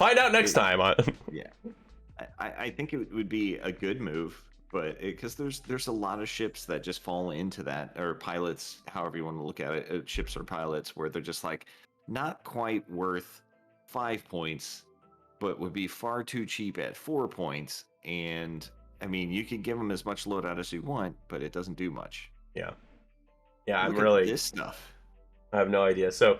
Find out next time. Yeah, I think it would be a good move, but because there's a lot of ships that just fall into that, or pilots, however you want to look at it, ships or pilots, where they're just like not quite worth 5 points, but would be far too cheap at 4 points. And I mean, you can give them as much loadout as you want, but it doesn't do much. Yeah. Yeah, Look I'm really... this stuff. I have no idea. So,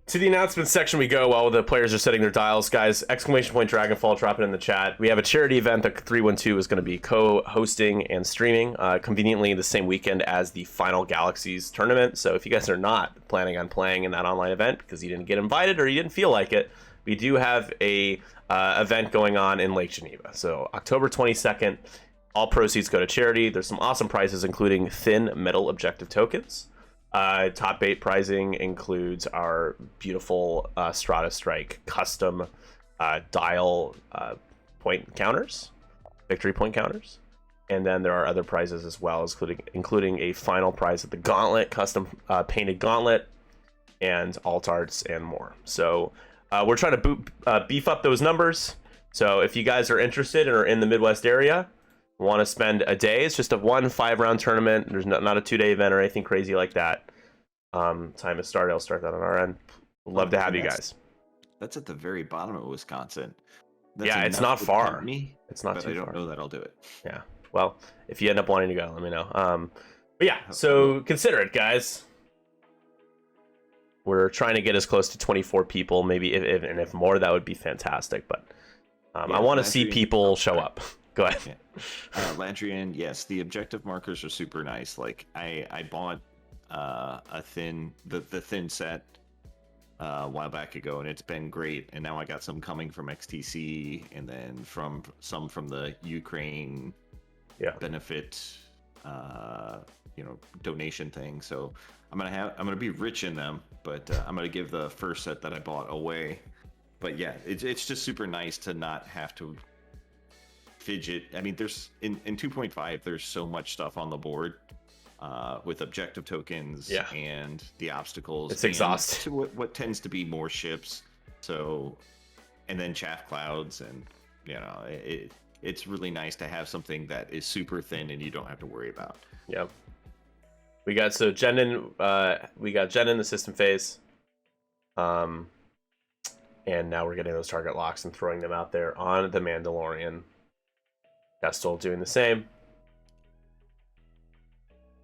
to the announcement section we go while the players are setting their dials. Guys, exclamation point Dragonfall, drop it in the chat. We have a charity event that 312 is going to be co-hosting and streaming conveniently the same weekend as the Final Galaxies tournament. So if you guys are not planning on playing in that online event because you didn't get invited or you didn't feel like it, we do have a event going on in Lake Geneva. So October 22nd, all proceeds go to charity. There's some awesome prizes, including thin metal objective tokens. Top 8 pricing includes our beautiful Strata Strike custom dial point counters, victory point counters, and then there are other prizes as well, including a final prize of the gauntlet, custom painted gauntlet, and alt arts and more. So we're trying to beef up those numbers. So if you guys are interested and are in the Midwest area, want to spend a day, it's just a 1 5-round tournament. There's not a 2-day event or anything crazy like that. Time has started. I'll start that on our end. Love to have you guys. That's at the very bottom of Wisconsin. Yeah, it's not far. It's not too far. I don't know that I'll do it. Yeah. Well, if you end up wanting to go, let me know. But yeah, so consider it, guys. We're trying to get as close to 24 people, maybe, if more, that would be fantastic. But I want to see people show up. Go ahead. Yeah. Landrian, yes, the objective markers are super nice. Like I bought the thin set a while back ago, and it's been great. And now I got some coming from XTC, and then from the Ukraine benefit donation thing. So I'm gonna be rich in them, but I'm gonna give the first set that I bought away. But yeah, it's just super nice to not have to fidget. I mean, there's in 2.5 there's so much stuff on the board with objective tokens and the obstacles. It's exhausting. To what tends to be more ships. So, and then chaff clouds, and it's really nice to have something that is super thin and you don't have to worry about. Yep. We got Jen in the system phase. And now we're getting those target locks and throwing them out there on the Mandalorian. Vestal doing the same.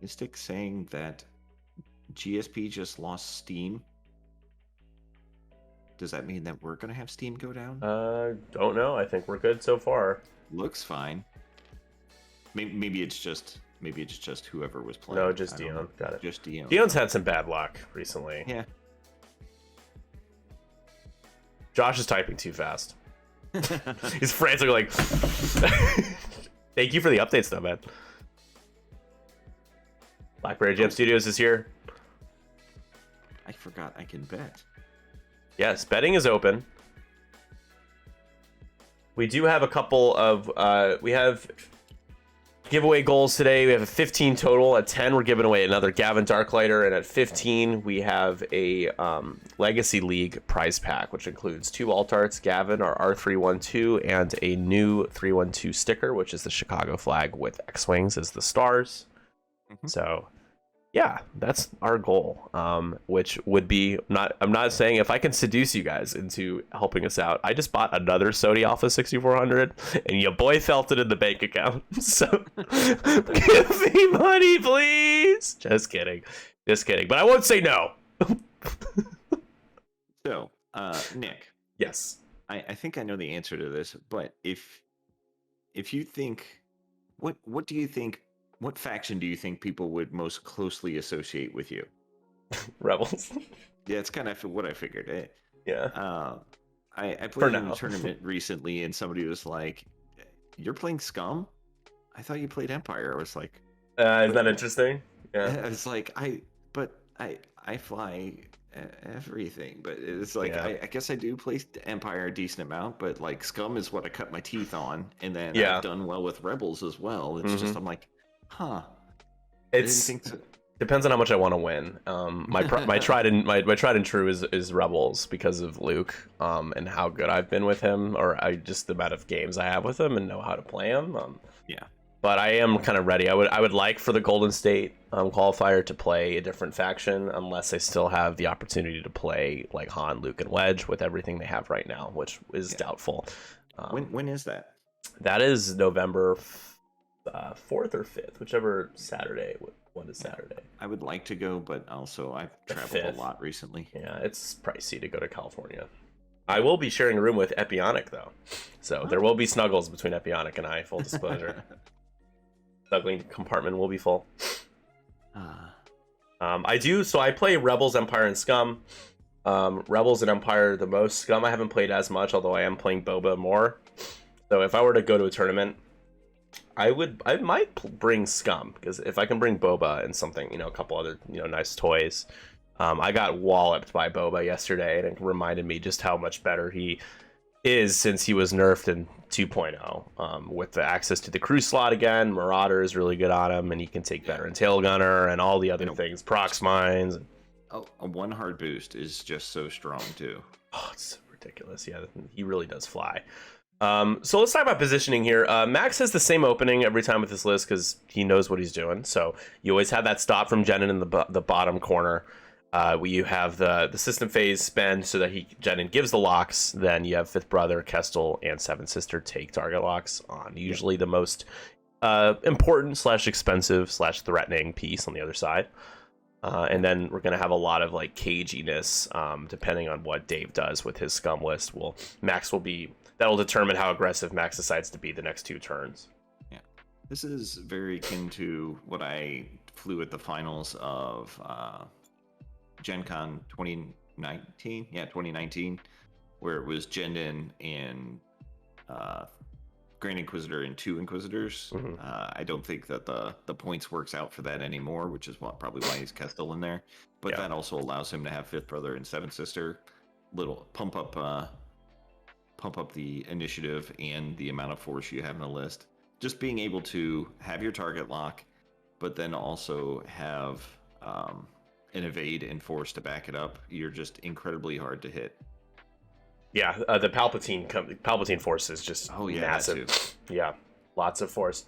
Mystic saying that GSP just lost Steam. Does that mean that we're gonna have Steam go down? Don't know. I think we're good so far. Looks fine. Maybe it's just whoever was playing. No, just Dion. Got it. Just Dion. Dion's had some bad luck recently. Yeah. Josh is typing too fast. His friends are like, thank you for the updates though, man. Blackberry Jam Studios is here. I forgot I can bet. Yes, betting is open. We do have a couple of we have giveaway goals today. We have a 15 total. At 10 we're giving away another Gavin Darklighter, and at 15 we have a Legacy League prize pack, which includes 2 alt arts, Gavin, our R312, and a new 312 sticker, which is the Chicago flag with X-Wings as the stars. So yeah, that's our goal, which would be I'm not saying if I can seduce you guys into helping us out. I just bought another Sony Alpha 6400 and your boy felt it in the bank account. So give me money, please. Just kidding. But I won't say no. So, Nick. Yes. I think I know the answer to this, but if you think, what do you think? What faction do you think people would most closely associate with you? Rebels. Yeah, it's kind of what I figured. Yeah. I played in a tournament recently, and somebody was like, "You're playing Scum? I thought you played Empire." I was like, "Isn't that interesting?" Yeah. It's like I fly everything, but it's like I guess I do play Empire a decent amount, but like Scum is what I cut my teeth on, and then I've done well with Rebels as well. It's just I'm like, huh. It's Depends on how much I want to win. My tried and true is Rebels because of Luke, and how good I've been with him, or just the amount of games I have with him and know how to play him. Yeah. But I am kind of ready. I would like for the Golden State qualifier to play a different faction, unless they still have the opportunity to play like Han, Luke, and Wedge with everything they have right now, which is doubtful. When is that? That is November 4th or 5th, whichever Saturday. What is Saturday? I would like to go, but also I've traveled a lot recently. Yeah, it's pricey to go to California. I will be sharing a room with Epionic, though. So there will be snuggles between Epionic and I, full disclosure. Snuggling compartment will be full. I play Rebels, Empire, and Scum. Rebels and Empire the most. Scum I haven't played as much, although I am playing Boba more. So if I were to go to a tournament, I might bring Scum, because if I can bring Boba and something, a couple other, nice toys. I got walloped by Boba yesterday, and it reminded me just how much better he is since he was nerfed in 2.0. With the access to the crew slot again, Marauder is really good on him, and he can take veteran tail gunner and all the other things, prox mines. Oh, a one hard boost is just so strong too. Oh, it's ridiculous. Yeah, he really does fly. So let's talk about positioning here. Max has the same opening every time with this list because he knows what he's doing. So you always have that stop from Jenin in the bottom corner. Where you have the system phase spend so that Jenin gives the locks. Then you have Fifth Brother, Kestel, and Seventh Sister take target locks on usually the most important / expensive / threatening piece on the other side. And then we're going to have a lot of like caginess depending on what Dave does with his scum list. That'll determine how aggressive Max decides to be the next 2 turns. Yeah, this is very akin to what I flew at the finals of Gen Con 2019. Yeah, 2019, where it was Jendin and Grand Inquisitor and 2 Inquisitors. Mm-hmm. I don't think that the points works out for that anymore, which is probably why he's Kestel in there. But that also allows him to have Fifth Brother and Seventh Sister, little pump up the initiative and the amount of force you have in the list. Just being able to have your target lock, but then also have an evade and force to back it up. You're just incredibly hard to hit. Yeah, the Palpatine force is just massive. Yeah, lots of force.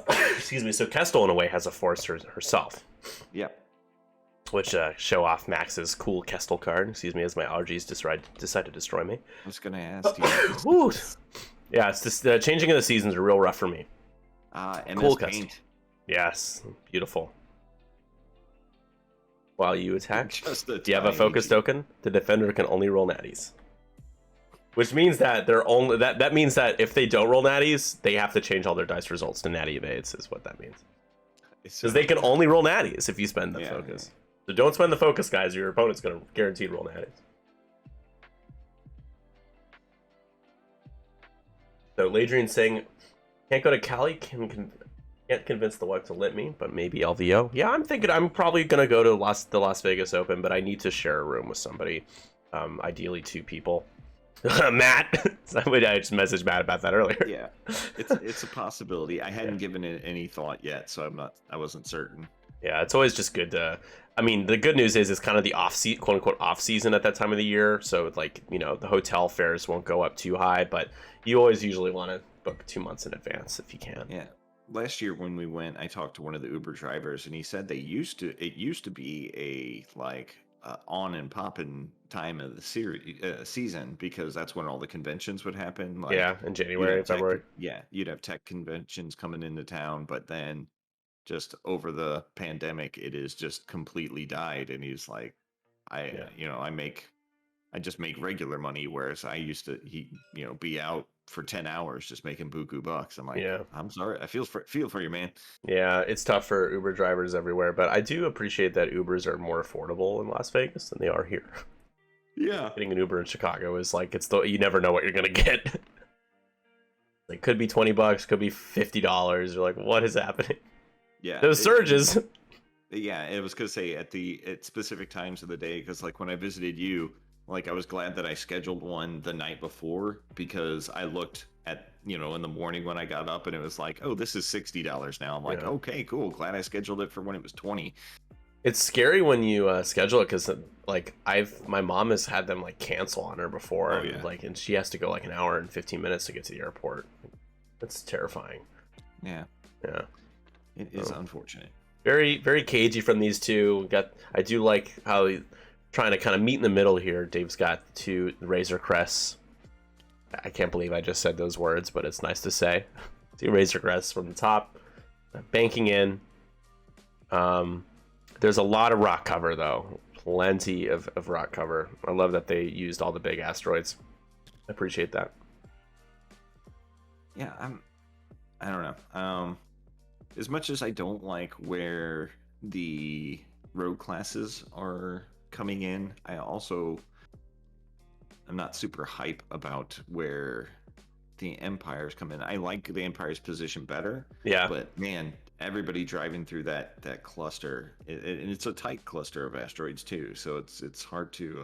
Excuse me. So Kestel in a way has a force herself. Yep. Which show off Max's cool Kestel card. Excuse me, as my allergies decide to destroy me. I was gonna ask you. Yeah, it's just changing of the seasons are real rough for me. Cool paint. Kestel. Yes, beautiful. While you attack, do you have a focus token? The defender can only roll natties. Which means that that means that if they don't roll natties, they have to change all their dice results to natty evades. Is what that means. Because they can only roll natties if you spend the focus. Yeah. So don't spend the focus, guys. Your opponent's going to guaranteed roll natties. So Ladrian's saying, can't go to Cali, can't convince the wife to let me, but maybe LVO. Yeah, I'm thinking I'm probably going to go to the Las Vegas Open, but I need to share a room with somebody. Ideally 2 people. Matt! I just messaged Matt about that earlier. Yeah, it's a possibility. I hadn't given it any thought yet, so I wasn't certain. Yeah, it's always just good to... I mean, the good news is it's kind of the quote-unquote off-season at that time of the year, so like, the hotel fares won't go up too high, but you always usually want to book 2 months in advance if you can. Yeah. Last year when we went, I talked to one of the Uber drivers, and he said it used to be a on and popping time of the season, because that's when all the conventions would happen. Like, yeah, in January, February. You'd have tech conventions coming into town, but then just over the pandemic, it is just completely died. And he's like, I just make regular money, whereas I used to be out for 10 hours just making buku bucks. I'm like, I'm sorry, I feel for you, man. Yeah, it's tough for Uber drivers everywhere, but I do appreciate that Ubers are more affordable in Las Vegas than they are here. Yeah, getting an Uber in Chicago is like, you never know what you're gonna get. It could be $20, could be $50. You're like, what is happening? Yeah, those surges. Yeah, it was gonna say at specific times of the day, because like when I visited you, Like, I was glad that I scheduled one the night before, because I looked at, in the morning when I got up, and it was like, oh, this is $60 now. I'm like, Yeah. okay, cool. Glad I scheduled it for when it was 20. It's scary when you schedule it, because like my mom has had them like cancel on her before, Oh, and yeah. like, and she has to go like an hour and 15 minutes to get to the airport. That's terrifying. Yeah. Yeah. It is unfortunate. Very, very cagey from these two. I do like how trying to kind of meet in the middle here. Dave's got two Razor Crests. I can't believe I just said those words, but it's nice to say. Two Razor Crests from the top, banking in. There's a lot of rock cover though, plenty of rock cover. I love that they used all the big asteroids. I appreciate that. Yeah, I don't know. As much as I don't like where the road classes are coming in, I'm not super hype about where the Empires come in. I like the Empire's position better. Yeah. But man, everybody driving through that cluster, and it's a tight cluster of asteroids too. So it's hard to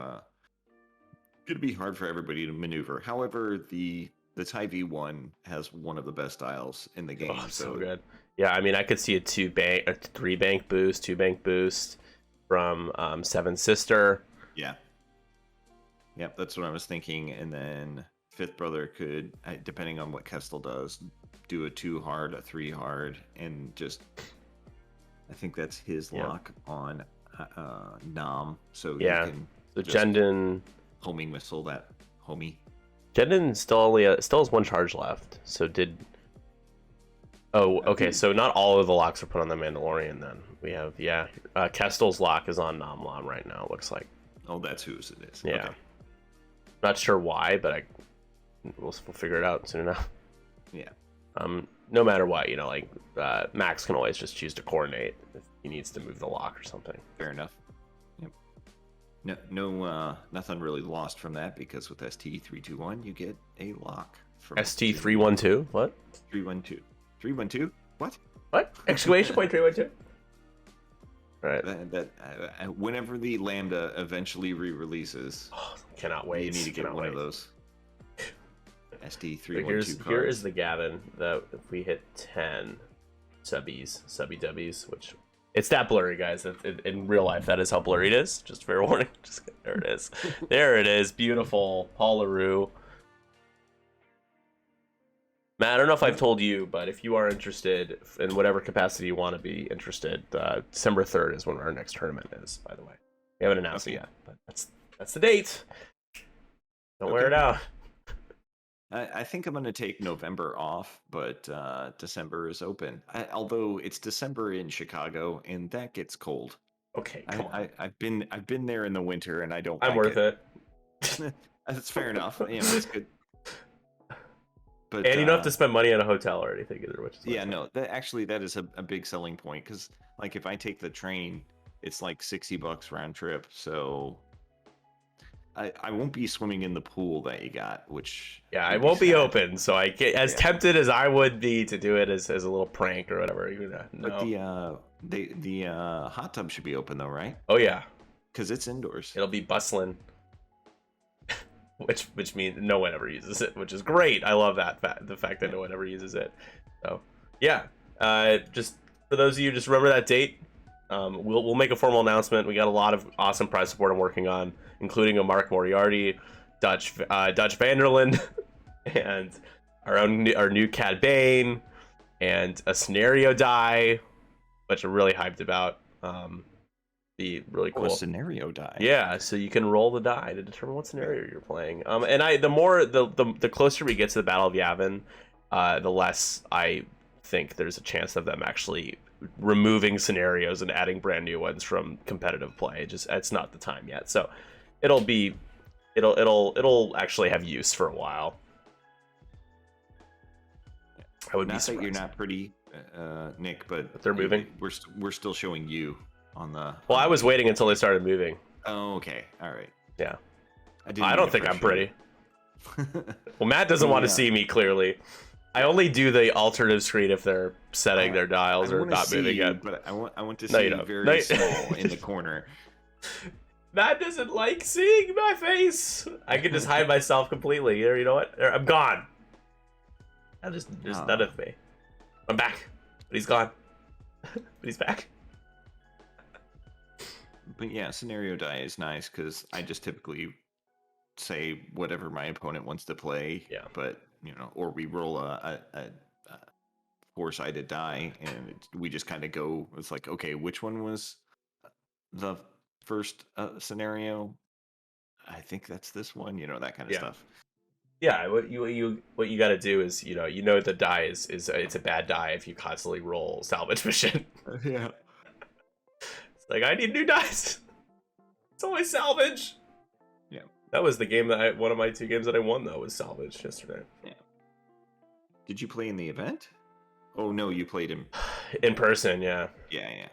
it'd be hard for everybody to maneuver. However, the TIE V1 has one of the best styles in the game. Oh, so good. Yeah, I mean, I could see a 3-bank boost, 2-bank boost from Seven Sister. Yeah. Yep, that's what I was thinking. And then Fifth Brother could, depending on what Kestel does, do a 2 hard, a 3 hard, and just, I think that's his lock on Nam. So yeah, you can so Jendon homing missile that homie. Jendon still has 1 charge left. So Oh, okay. So not all of the locks are put on the Mandalorian. Then we have Kestel's lock is on Nom Lam right now. It looks like. Oh, that's whose it is. Yeah. Okay. Not sure why, but we'll figure it out soon enough. Yeah. No matter what, Max can always just choose to coordinate if he needs to move the lock or something. Fair enough. Yep. No, nothing really lost from that, because with ST321 you get a lock. From ST312. What? 312. 312? What? What? Exclamation point 312. Right. Whenever the Lambda eventually re-releases, cannot wait. You need to get one of those. ST312 Here is the Gavin that if we hit 10 subby W's, which it's that blurry, guys. In real life, that is how blurry it is. Just fair warning. There it is. There it is. Beautiful. Paul LaRue. Matt, I don't know if I've told you, but if you are interested in whatever capacity you want to be interested, December 3rd is when our next tournament is, by the way. We haven't announced it yet, but that's the date. Don't wear it out. I think I'm going to take November off, but December is open. Although it's December in Chicago, and that gets cold. Okay, come on. I've been there in the winter, and I don't. I'm worth it. That's fair enough. It's good. But, and you don't have to spend money on a hotel or anything either, which is that is a big selling point, because like if I take the train, it's like $60 round trip, so I won't be swimming in the pool that you got, which I won't be open, so I get as tempted as I would be to do it as a little prank or whatever. No. But the hot tub should be open though, right? Oh yeah, because it's indoors. It'll be bustling. Which means no one ever uses it, which is great. I love that the fact that no one ever uses it. So yeah, just for those of you, just remember that date. We'll make a formal announcement. We got a lot of awesome prize support I'm working on, including a Mark Moriarty, Dutch Vanderland, and our new Cad Bane, and a scenario die, which I'm really hyped about. Be really cool. A scenario die. Yeah, so you can roll the die to determine what scenario you're playing. And the closer we get to the Battle of Yavin, the less I think there's a chance of them actually removing scenarios and adding brand new ones from competitive play. It's not the time yet. So it'll actually have use for a while. I would be surprised. That you're not pretty, Nick, but they're moving. We're still showing you on the. Well, I was waiting until they started moving. Oh, okay, all right. Yeah, I don't think I'm pretty. Well, Matt doesn't want to see me clearly. I only do the alternative screen if they're setting their dials or not moving yet. But I want to see you very small in the corner. Matt doesn't like seeing my face. I can just hide myself completely. You know what? I'm gone. There's none of me. I'm back, but he's gone. But he's back. But yeah, scenario die is nice because I just typically say whatever my opponent wants to play. Yeah. But or we roll a four-sided die, and we just kind of go. It's like, okay, which one was the first scenario? I think that's this one. That kind of stuff. Yeah, what you got to do is the die is it's a bad die if you constantly roll salvage mission. Yeah. It's like, I need new dice. It's always salvage. Yeah. That was the game that one of my 2 games that I won though was salvage yesterday. Yeah. Did you play in the event? Oh no, you played in person. Yeah. Yeah.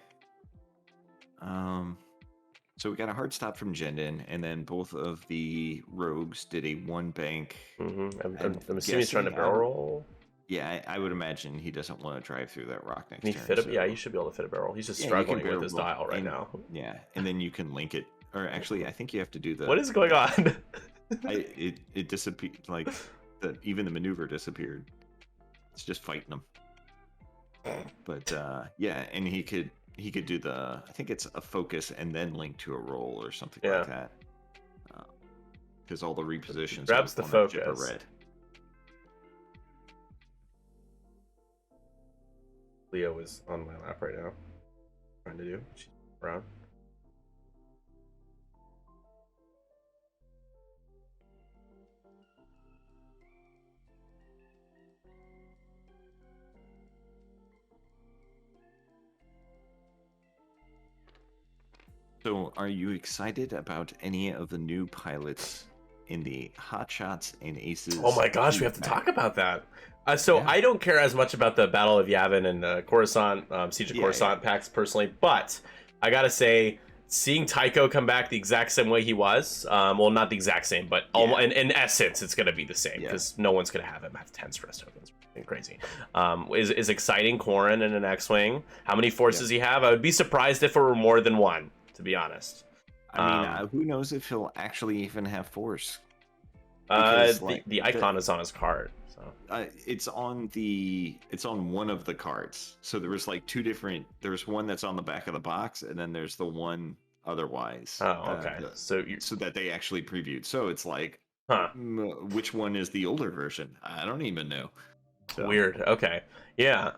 So we got a hard stop from Jendon, and then both of the rogues did a 1 bank. I'm assuming he's trying to barrel roll. Yeah, I would imagine he doesn't want to drive through that rock next Can he turn. fit him? Yeah, you should be able to fit a barrel. He's just struggling with his dial right now. Yeah, and then you can link it. Or actually, I think you have to do the... What is going on? It disappeared. Like, even the maneuver disappeared. It's just fighting them. But, yeah, and he could do the... I think it's a focus and then link to a roll or something like that. Because all the repositions... Grabs the focus. Are red. Leo is on my lap right now. Trying to do. She's around. So, are you excited about any of the new pilots in the Hot Shots and Aces? Oh my gosh, we have to talk about that. I don't care as much about the Battle of Yavin and Coruscant, Siege of Coruscant packs personally, but I gotta say, seeing Tycho come back the exact same way he was, well, not the exact same, but in essence, it's gonna be the same because no one's gonna have him have 10 stress tokens. Crazy. Is exciting. Corrin in an X-wing. How many forces does he have? I would be surprised if it were more than 1, to be honest. I mean, who knows if he'll actually even have force? Because, the icon is on his card. So. It's on one of the cards. So there was like 2 different. There's one that's on the back of the box, and then there's the one otherwise. Oh, okay. So that they actually previewed. So it's like, which one is the older version? I don't even know. So. Weird. Okay. Yeah.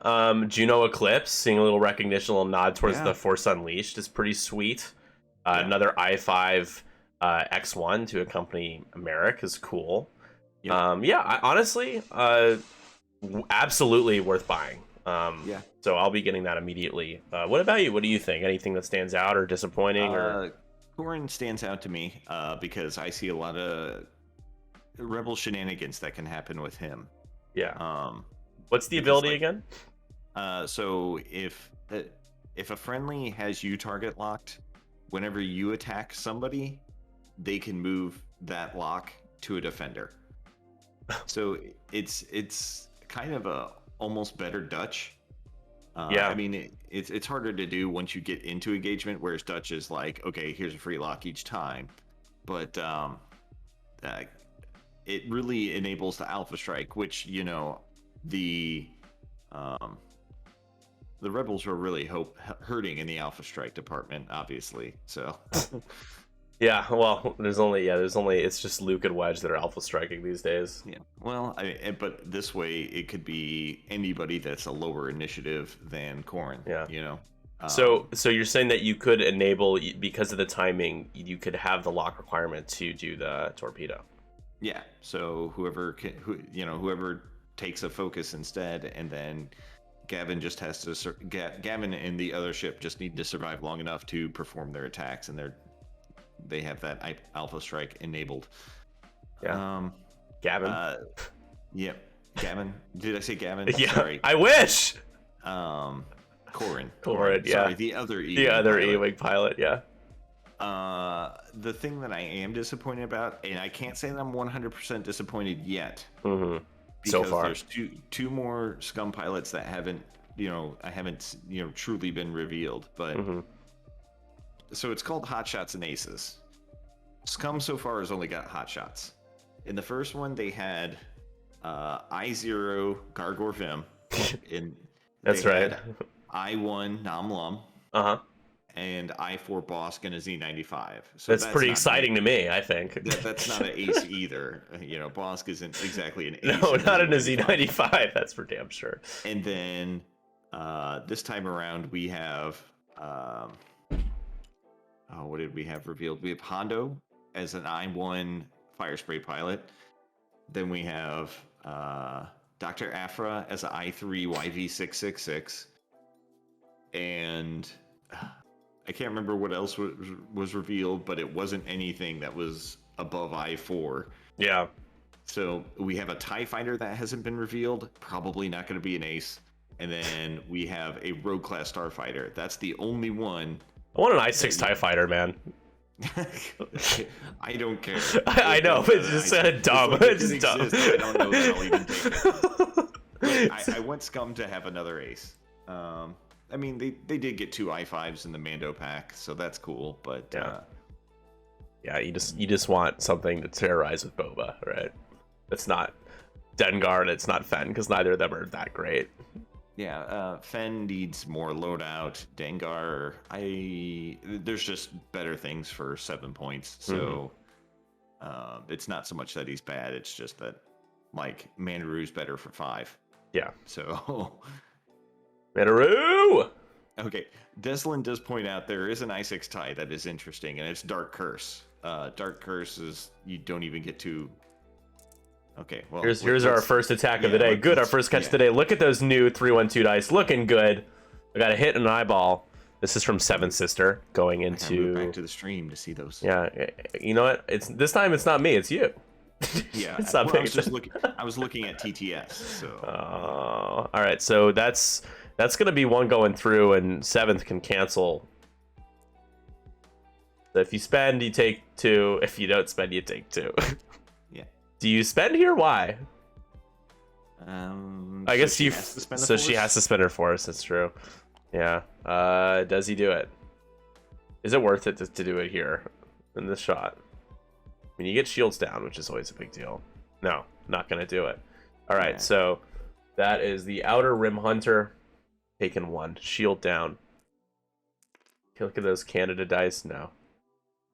Juno Eclipse, seeing a little recognition, a little nod towards the Force Unleashed is pretty sweet. Another i5 X1 to accompany Merrick is cool. Honestly, absolutely worth buying. So I'll be getting that immediately. What about you? What do you think? Anything that stands out or disappointing? Corrin stands out to me because I see a lot of rebel shenanigans that can happen with him. Yeah. What's the ability again? So if a friendly has you target locked, whenever you attack somebody, they can move that lock to a defender. So it's kind of a almost better Dutch. I mean, it's harder to do once you get into engagement, whereas Dutch is like, okay, here's a free lock each time. But it really enables the Alpha Strike, which, the rebels were really hurting in the Alpha Strike department, obviously. So yeah, well, it's just Luke and Wedge that are Alpha Striking these days. Yeah, well, but this way it could be anybody that's a lower initiative than Corrin. So you're saying that you could enable, because of the timing, you could have the lock requirement to do the torpedo. Yeah, so whoever takes a focus instead, and then Gavin just has to Gavin and the other ship just need to survive long enough to perform their attacks, and they have that Alpha Strike enabled. Yeah. Gavin. Yep. Gavin. Did I say Gavin? Yeah. Sorry. I wish. Corrin. Yeah. Sorry, the other E-Wing pilot. Yeah. The thing that I am disappointed about, and I can't say that I'm 100% disappointed yet. Mm-hmm. Because so far, there's two more scum pilots that haven't truly been revealed. But so it's called Hot Shots and Aces. Scum so far has only got hot shots. In the first one, they had I0 Gargor Vim. That's right. I1 Namlum. Uh-huh. And I4 Bosk and a Z95. So that's pretty exciting to me, I think. That's not an ace either. You know, Bosk isn't exactly an ace. No, not in a Z95. That's for damn sure. And then this time around, we have... what did we have revealed? We have Hondo as an I1 fire spray pilot. Then we have Dr. Afra as an I3 YV666. And... I can't remember what else was revealed, but it wasn't anything that was above I4. Yeah. So we have a TIE fighter that hasn't been revealed, probably not going to be an ace. And then we have a rogue class starfighter. That's the only one. I want an I6 TIE fighter, man. I don't care. I know, it's just dumb. It's just dumb. I don't know that I'll even take it. I want Scum to have another ace. I mean, they did get 2 I5s in the Mando pack, so that's cool. But yeah, you just want something to terrorize with Boba, right? It's not Dengar and it's not Fen, because neither of them are that great. Yeah, Fen needs more loadout. Dengar, there's just better things for 7 points. So it's not so much that he's bad; it's just that like Mandaru's better for 5. Yeah. So. Mandaru! Okay, Deslin does point out there is an I6 tie that is interesting, and it's Dark Curse. Dark Curse is you don't even get to. Okay, well here's our first attack of the day. Good, our first catch of the day. Look at those new 3/12 dice, looking good. I got a hit and an eyeball. This is from Seven Sister going into. Back to the stream to see those. Yeah, you know what? It's this time. It's not me. It's you. Yeah, it's not I was looking at TTS. So. All right, so that's gonna be one going through, and 7th can cancel. So if you spend, you take 2. If you don't spend, you take 2. Yeah. Do you spend here? Why? I guess she has to spend her force. That's true. Yeah. Does he do it? Is it worth it to do it here in this shot? I mean, you get shields down, which is always a big deal. No, not gonna do it. All right, Yeah. So that is the Outer Rim Hunter, taking 1, shield down. Look at those Canada dice. No.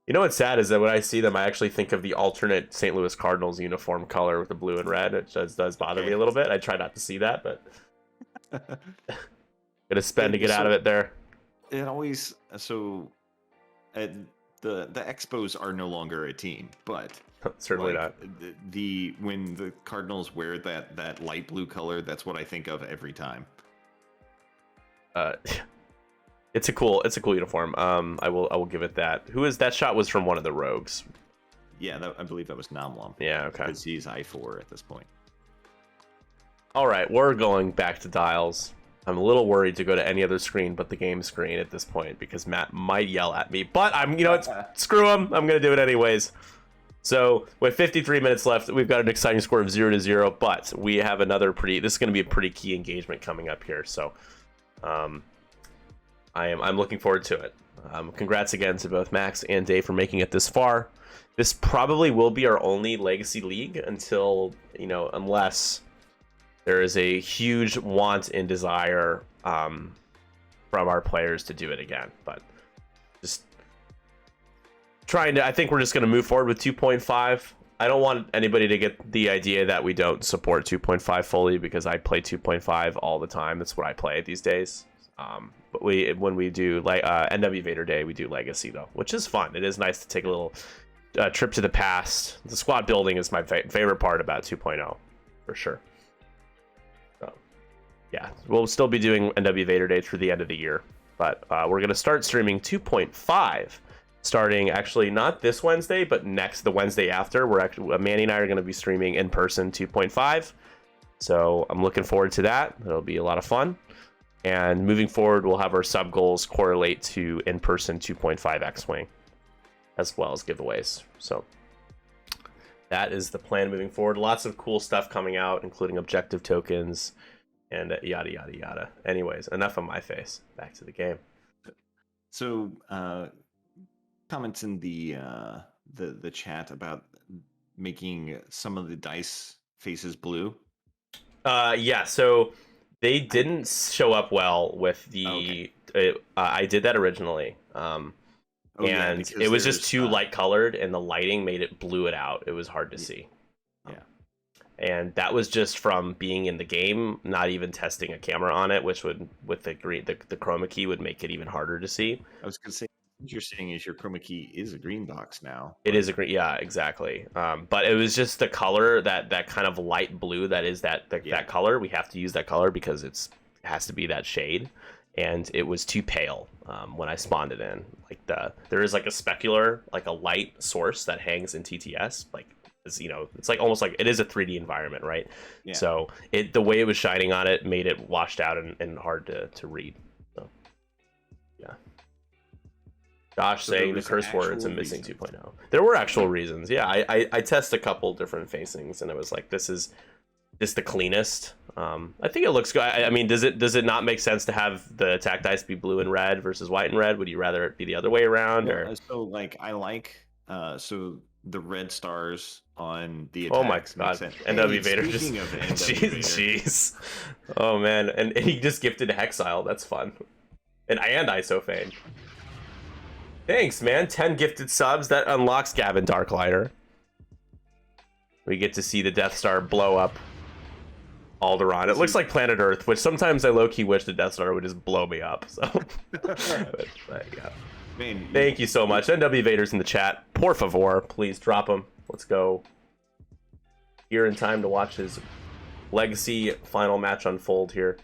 You know what's sad is that when I see them, I actually think of the alternate St. Louis Cardinals uniform color with the blue and red. It does bother me a little bit. I try not to see that, but gonna spend to get out of it there. It always the Expos are no longer a team, but certainly not. When the Cardinals wear that light blue color, that's what I think of every time. It's a cool uniform. I will give it that. Who is that? Shot was from one of the rogues. Yeah, I believe that was Namlum. Yeah, okay. Because he's I4 at this point. All right, we're going back to dials. I'm a little worried to go to any other screen but the game screen at this point because Matt might yell at me. But screw him. I'm going to do it anyways. So with 53 minutes left, we've got an exciting score of 0-0. But we have this is going to be a pretty key engagement coming up here. So I'm looking forward to it. Congrats again to both Max and Dave for making it this far. This probably will be our only Legacy League until, unless there is a huge want and desire from our players to do it again. But just I think we're just going to move forward with 2.5. I don't want anybody to get the idea that we don't support 2.5 fully because I play 2.5 all the time. That's what I play these days. But when we do NW Vader Day, we do Legacy though, which is fun. It is nice to take a little trip to the past. The squad building is my favorite part about 2.0 for sure. Yeah, we'll still be doing NW Vader Day through the end of the year, but we're going to start streaming 2.5 starting actually not this Wednesday, but the Wednesday after. Manny and I are going to be streaming in person 2.5, so I'm looking forward to that. It'll be a lot of fun, and moving forward, we'll have our sub goals correlate to in-person 2.5 X-Wing, as well as giveaways. So that is the plan moving forward. Lots of cool stuff coming out, including objective tokens, and yada yada yada. Anyways, enough of my face. Back to the game. So, comments in the the chat about making some of the dice faces blue? Yeah, so they didn't show up well with Okay. the. I did that originally, Oh yeah, and it because was just there's too light colored, and the lighting made it blew it out. It was hard to yeah, see. yeah. And that was just from being in the game, not even testing a camera on it, which would with the green the chroma key would make it even harder to see. I was gonna say, what you're saying is your chroma key is a green box now, It but is a green, yeah, exactly. But it was just the color that kind of light blue that is yeah, that color. We have to use that color because it has to be that shade, and it was too pale when I spawned it in. Like there is like a specular, like a light source that hangs in TTS, like it's like almost like it is a 3D environment, right? yeah. So the way it was shining on it made it washed out and hard to read. So yeah. Josh So there saying the was curse words actual and missing reasons. 2.0. There were actual reasons. Yeah, I test a couple different facings and it was like this is just the cleanest. I think it looks good. I mean, does it not make sense to have the attack dice be blue and red versus white and red? Would you rather it be the other way around Well, or? so like I like so the red stars on the Oh my attacks make god, sense. NW Hey, Vader just speaking of NW Vader, jeez. Oh man, and he just gifted Hexile. That's fun. And ISOFane. Thanks, man. 10 gifted subs. That unlocks Gavin Darklighter. We get to see the Death Star blow up Alderaan. It looks like planet Earth, which sometimes I low-key wish the Death Star would just blow me up. So, but, yeah. man, Thank you so much. NW Vader's in the chat. Por favor, please drop him. Let's go. Here in time to watch his legacy final match unfold here.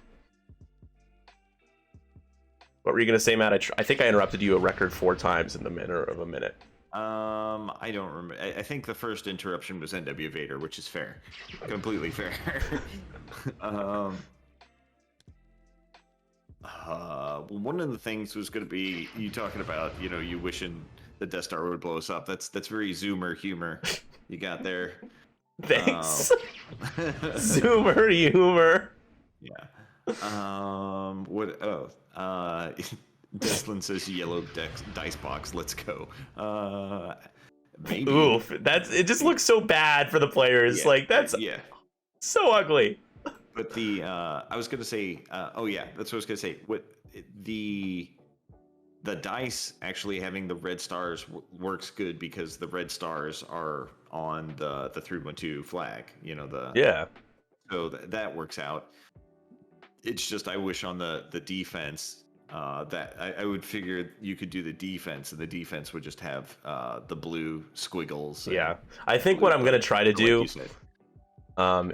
What were you gonna say, Matt? I think I interrupted you a record 4 times in the minute of a minute. I don't remember. I think the first interruption was NW Vader, which is fair, completely fair. One of the things was going to be you talking about, you wishing the Death Star would blow us up. That's very Zoomer humor you got there. Thanks. Zoomer humor. Yeah. What? Oh. Deslin says yellow dice box. Let's go. Maybe. Oof. It just looks so bad for the players. Yeah, like that's so ugly. But I was gonna say. Oh yeah, that's what I was gonna say. What the dice actually having the red stars works good because the red stars are on the 312 flag. Yeah. So that works out. It's just I wish on the defense that I would figure you could do the defense, and the defense would just have the blue squiggles. Yeah, I think what I'm gonna try to do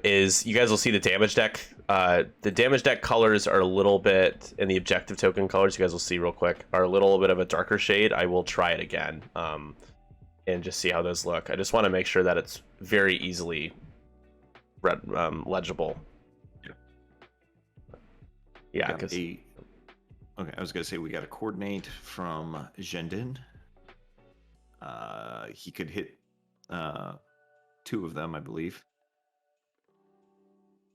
is you guys will see the damage deck. The damage deck colors are a little bit, and the objective token colors you guys will see real quick are a little bit of a darker shade. I will try it again and just see how those look. I just want to make sure that it's very easily legible. Yeah, because okay, I was gonna say we got a coordinate from Jendin. He could hit 2 of them, I believe.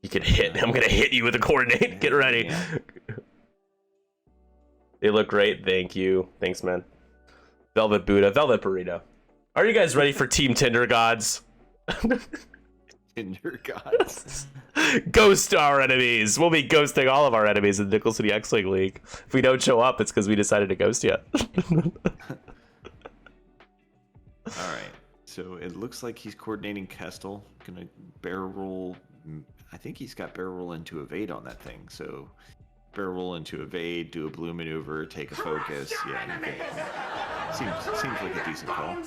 You can hit. I'm gonna hit you with a coordinate. Get ready. Yeah. They look great. Thank you. Thanks, man. Velvet Buddha, Velvet Burrito. Are you guys ready for Team Tinder Gods? Tinder Gods. Ghost our enemies. We'll be ghosting all of our enemies in the Nickel City X-Wing League. If we don't show up, it's because we decided to ghost you. All right. So it looks like he's coordinating Kestel. Gonna barrel roll. I think he's got barrel roll into evade on that thing. So barrel roll into evade, do a blue maneuver, take a focus. Yeah. Seems like a decent call.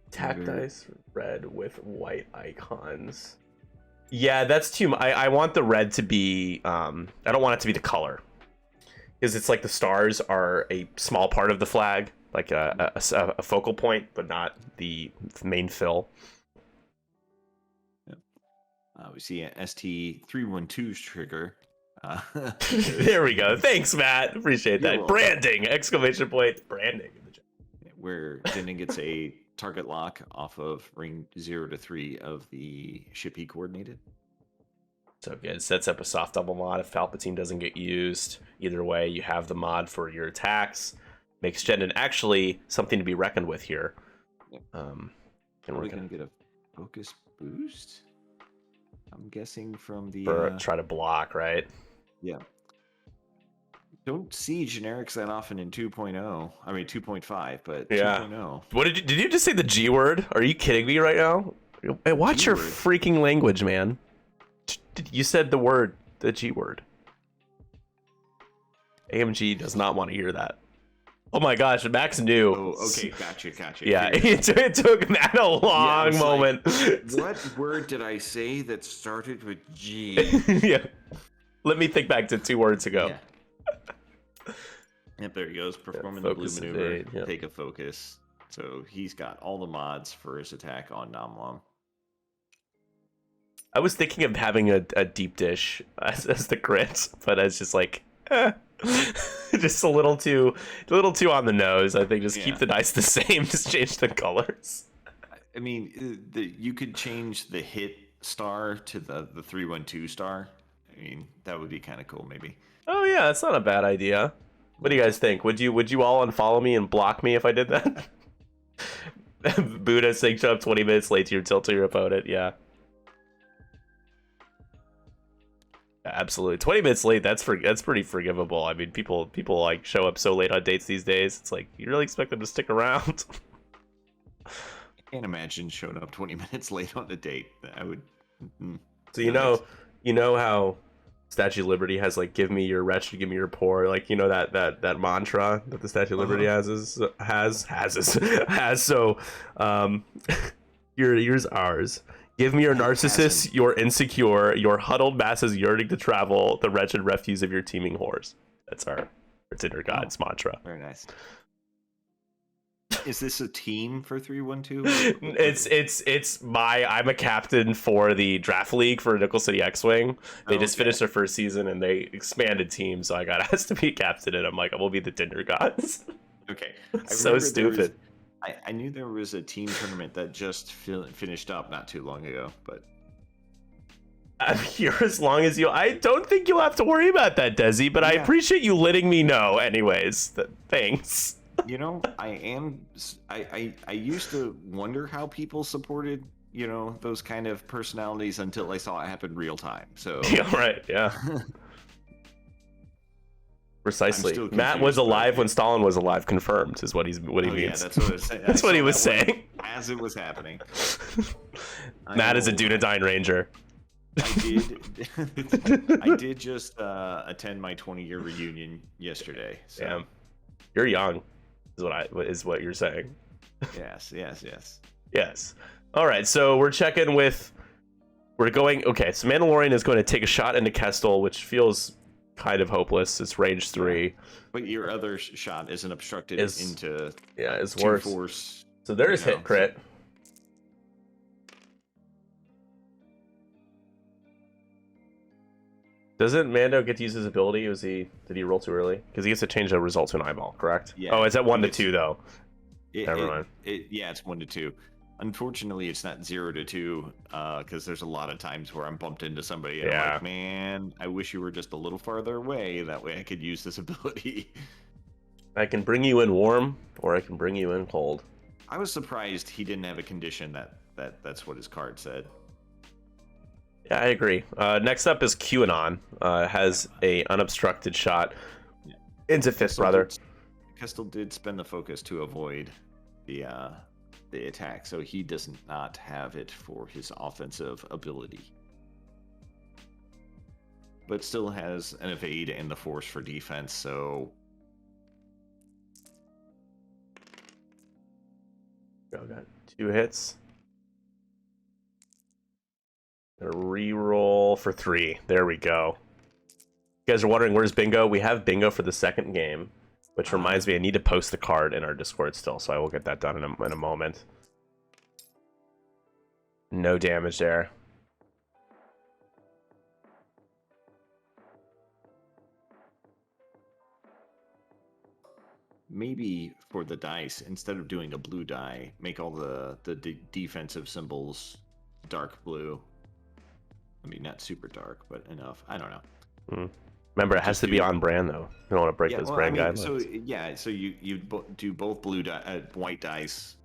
Attack dice red with white icons. Yeah, that's too much. I want the red to be I don't want it to be the color, because it's like the stars are a small part of the flag, like a focal point, but not the main fill. Yep. We see an ST312's trigger. There we go. Thanks, Matt. Appreciate that. Welcome. Branding! Exclamation point. Branding. Where Jendin gets a target lock off of ring 0 to 3 of the ship he coordinated. So good. It sets up a soft double mod if Palpatine doesn't get used. Either way, you have the mod for your attacks. Makes Jendon actually something to be reckoned with here. Yep. And we're we're gonna get a focus boost. I'm guessing from the try to block, right? Yeah. Don't see generics that often in 2.0. I mean 2.5, but Yeah. 2.0. What did you just say the G word? Are you kidding me right now? Hey, watch your freaking language, man. You said the G word. AMG does not want to hear that. Oh my gosh, Max knew. Oh, okay, gotcha. Yeah, it took Matt a long moment. Like, what word did I say that started with G? Yeah. Let me think back to 2 words ago. Yeah. Yep, there he goes. Performing the blue maneuver. Take a focus. So he's got all the mods for his attack on Namlong. I was thinking of having a deep dish as the crit, but it's just like, just a little too on the nose. I think just keep the dice the same, just change the colors. I mean, you could change the hit star to the 312 star. I mean, that would be kind of cool, maybe. Oh yeah, that's not a bad idea. What do you guys think? Would you all unfollow me and block me if I did that? Buddha saying show up 20 minutes late to your tilt to your opponent. Yeah. Absolutely. 20 minutes late, that's pretty forgivable. I mean, people like show up so late on dates these days. It's like, you really expect them to stick around? I can't imagine showing up 20 minutes late on a date. I would. So you know how Statue of Liberty has like, give me your wretched, give me your poor, like, you know, that mantra that the Statue of Liberty has. So yours ours. Give me your narcissist, your insecure, your huddled masses yearning to travel, the wretched refuse of your teeming whores. That's our Tinder God's mantra. Very nice. Is this a team for 312? I'm a captain for the draft league for Nickel City X-Wing. They just finished their first season and they expanded teams, so I got asked to be captain, and I'm like, we'll be the Tinder Gods. Okay. So stupid. I knew there was a team tournament that just finished up not too long ago, but I'm here as long as you. I don't think you'll have to worry about that, Desi, but I appreciate you letting me know anyways. Thanks. You know, I used to wonder how people supported, you know, those kind of personalities until I saw it happen real time. So yeah, right, yeah. Precisely. Matt was alive when Stalin was alive. Confirmed is what he means. Yeah, that's what I was saying. That's what he was saying as it was happening. Matt is a Dunedain Ranger. I did just attend my 20-year reunion yesterday. So. Damn. You're young, is what you're saying. Yes. Yes. All right, so we're checking with. Okay, so Mandalorian is going to take a shot into Kestel, which feels kind of hopeless. It's range 3. But your other shot isn't obstructed into it's worse. Force. So there's hit crit. Doesn't Mando get to use his ability? Did he roll too early? Because he gets to change the result to an eyeball, correct? Yeah. Oh, it's at 1 to 2 though. Never mind. It's 1 to 2. Unfortunately, it's not 0 to 2, because there's a lot of times where I'm bumped into somebody and I'm like, man, I wish you were just a little farther away. That way I could use this ability. I can bring you in warm, or I can bring you in cold. I was surprised he didn't have a condition that's what his card said. Yeah, I agree. Next up is QAnon. Has a unobstructed shot into Fifth Brother. Kestel did spend the focus to avoid the attack, so he does not have it for his offensive ability, but still has an evade and the force for defense. So got 2 hits. Gonna re-roll for 3. There we go. You guys are wondering where's bingo? We have bingo for the second game, which reminds me I need to post the card in our Discord still, so I will get that done in a moment. No damage there. maybe for the dice, instead of doing a blue die, make all the defensive symbols dark blue. I mean, not super dark, but enough. I don't know. Remember, it has to be on brand though. You don't want to break those brand guidelines. So you do both white dice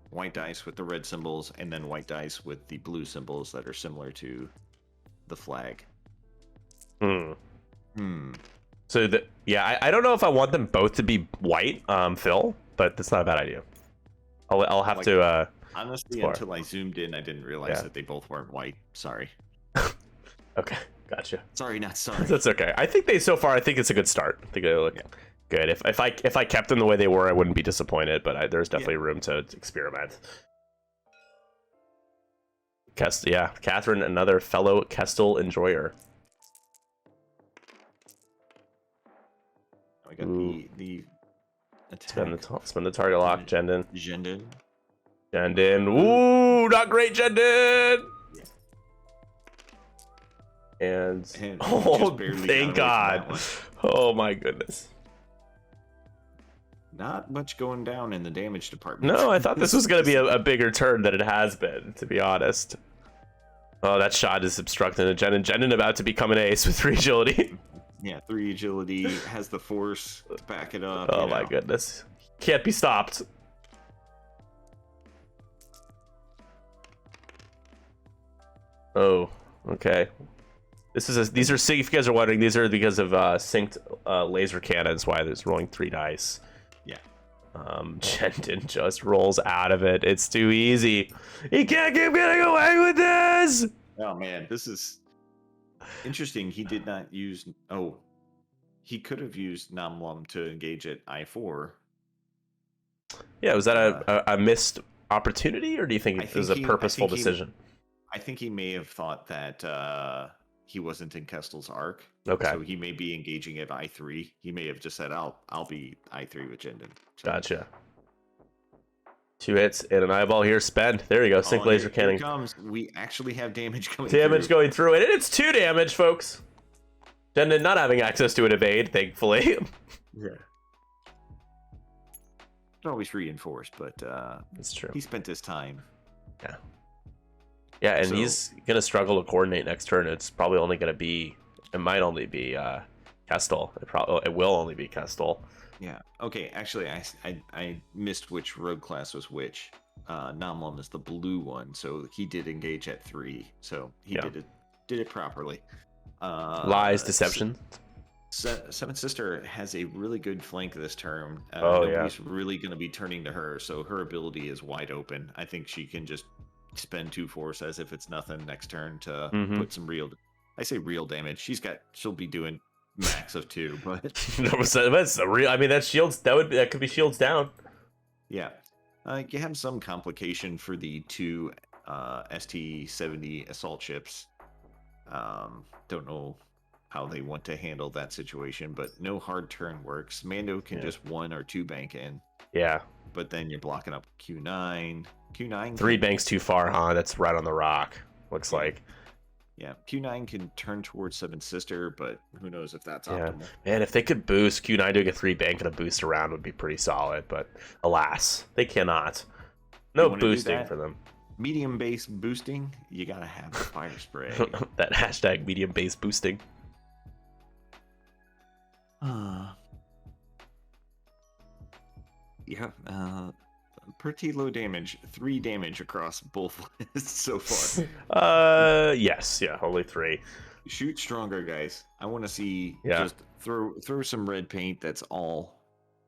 with the red symbols, and then white dice with the blue symbols that are similar to the flag. So I don't know if I want them both to be white, Phil, but that's not a bad idea. I'll have to. Honestly, explore. until I zoomed in, I didn't realize that they both weren't white. Sorry. Okay, gotcha. Sorry, not sorry. That's okay. I think it's a good start. I think they look good. If I kept them the way they were, I wouldn't be disappointed. But there's definitely room to experiment. Catherine, another fellow Kestel enjoyer. I got the attack. Spin the target lock, Jendin. Ooh, not great, Jendin. And thank God. Oh my goodness. Not much going down in the damage department. No, I thought this was going to be a bigger turn than it has been, to be honest. Oh, that shot is obstructing a Jendin. Jendin about to become an ace with 3 agility. Yeah, 3 agility, has the force to back it up. Oh my goodness. Can't be stopped. Oh, okay. These are if you guys are wondering, these are because of synced laser cannons. Why there's rolling 3 dice. Yeah. Jendin just rolls out of it. It's too easy. He can't keep getting away with this. Oh man, this is interesting. He did not use. Oh, he could have used Namlum to engage at I4. Yeah, was that a missed opportunity, or do you think it was a purposeful decision? I think he may have thought that he wasn't in Kestel's arc. Okay. So he may be engaging at I3. He may have just said, "I'll be I3 with Jendin." So. Gotcha. 2 hits and an eyeball here. Spend. There you go. Sync laser cannon. Here comes. We actually have damage going. Going through it. And it's 2 damage, folks. Jendin not having access to an evade, thankfully. Yeah. It's always reinforced, but that's true. He spent his time. Yeah. Yeah, and he's gonna struggle to coordinate next turn. It's probably only gonna be. It might only be Kestel. It will only be Kestel. Yeah. Okay. Actually, I missed which rogue class was which. Namlum is the blue one, so he did engage at 3. So he did it properly. Lies, deception. Seventh Sister has a really good flank this turn. Nobody's really going to be turning to her, so her ability is wide open. I think she can just spend 2 force as if it's nothing next turn to put some real. I say real damage. She'll be doing max of 2, but that's a real. I mean, that's shields. That could be shields down. Yeah, you have some complication for the 2 ST-70 assault ships. Don't know how they want to handle that situation, but no hard turn works. Mando can just 1 or 2 bank in. Yeah. But then you're blocking up Q9. 3 banks too far, huh? That's right on the rock. Looks like. Yeah, Q9 can turn towards Seventh Sister, but who knows if that's optimal. Man, if they could boost Q9 doing a 3 bank and a boost around would be pretty solid, but alas, they cannot. No boosting for them. Medium base boosting, you gotta have the fire spray. That hashtag medium base boosting. Yeah, pretty low damage. 3 damage across both lists so far. Yes, only 3. Shoot stronger, guys. I want to see just throw some red paint. That's all.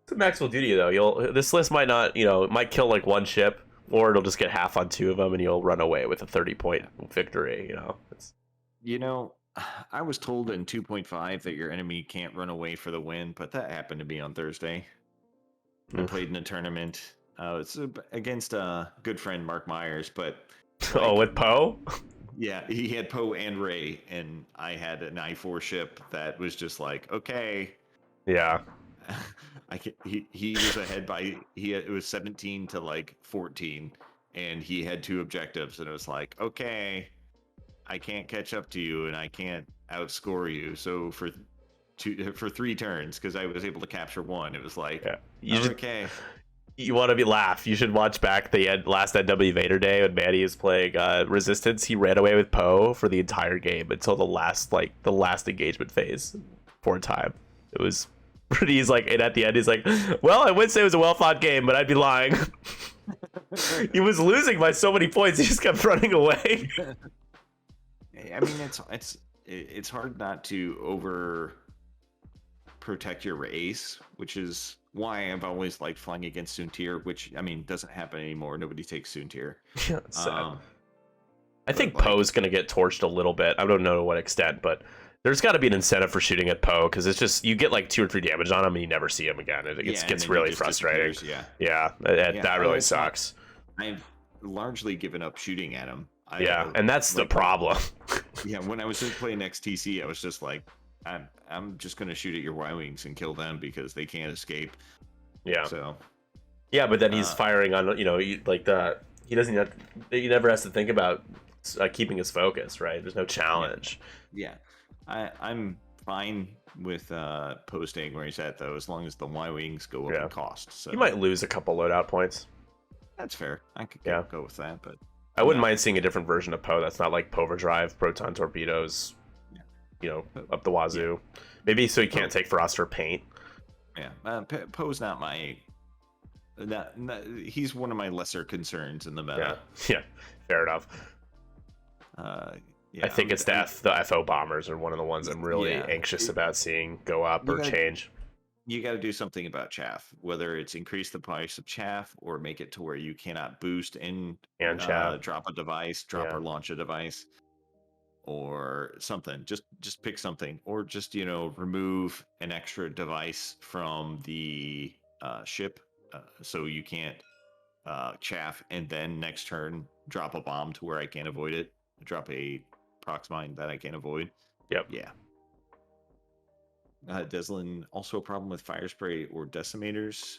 It's a maximal duty though. This list might not, it might kill like 1 ship, or it'll just get half on 2 of them, and you'll run away with a 30-point victory. I was told in 2.5 that your enemy can't run away for the win, but that happened to me on Thursday. I played in a tournament. It's against a good friend, Mark Myers, but... with Poe? Yeah, he had Poe and Ray, and I had an I4 ship that was just like, okay. Yeah. He was ahead by... It was 17 to like 14, and he had 2 objectives, and it was like, okay... I can't catch up to you, and I can't outscore you. So for 3 turns, because I was able to capture 1, it was like, okay. you want to be laugh, you should watch back the last NW Vader day when Manny is playing Resistance. He ran away with Poe for the entire game until the last engagement phase for a time. It was pretty. He's like, and at the end, he's like, "Well, I would say it was a well fought game, but I'd be lying." He was losing by so many points. He just kept running away. I mean, it's hard not to over protect your ace, which is why I've always liked flying against Soontir, which, I mean, doesn't happen anymore. Nobody takes Soontir. Yeah, I think Poe's going to get torched a little bit. I don't know to what extent, but there's got to be an incentive for shooting at Poe, because it's just, you get like 2 or 3 damage on him and you never see him again. It gets really frustrating. That really sucks. I've largely given up shooting at him. And that's the problem. Yeah, when I was playing XTC, I was just like, I'm just gonna shoot at your Y-wings and kill them because they can't escape. Yeah. So. Yeah, but then he's firing on, he doesn't have, he never has to think about keeping his focus, right? There's no challenge. Yeah. I'm fine with posting where he's at, though, as long as the Y-wings go up in cost. So he might lose a couple loadout points. That's fair. I could go with that, but I wouldn't mind seeing a different version of Poe that's not like Poverdrive, proton torpedoes, up the wazoo. Maybe so he can't take frost or paint. Yeah, Poe's not my. He's one of my lesser concerns in the meta. Yeah, fair enough. Yeah, I think it's the FO bombers are one of the ones I'm really anxious about seeing go up or change. You got to do something about chaff, whether it's increase the price of chaff or make it to where you cannot boost and drop a device, or launch a device, or something. Just pick something, or just remove an extra device from the ship, so you can't chaff, and then next turn drop a bomb to where I can't avoid it. Drop a prox mine that I can't avoid. Yep. Yeah. Deslin, also a problem with fire spray or decimators.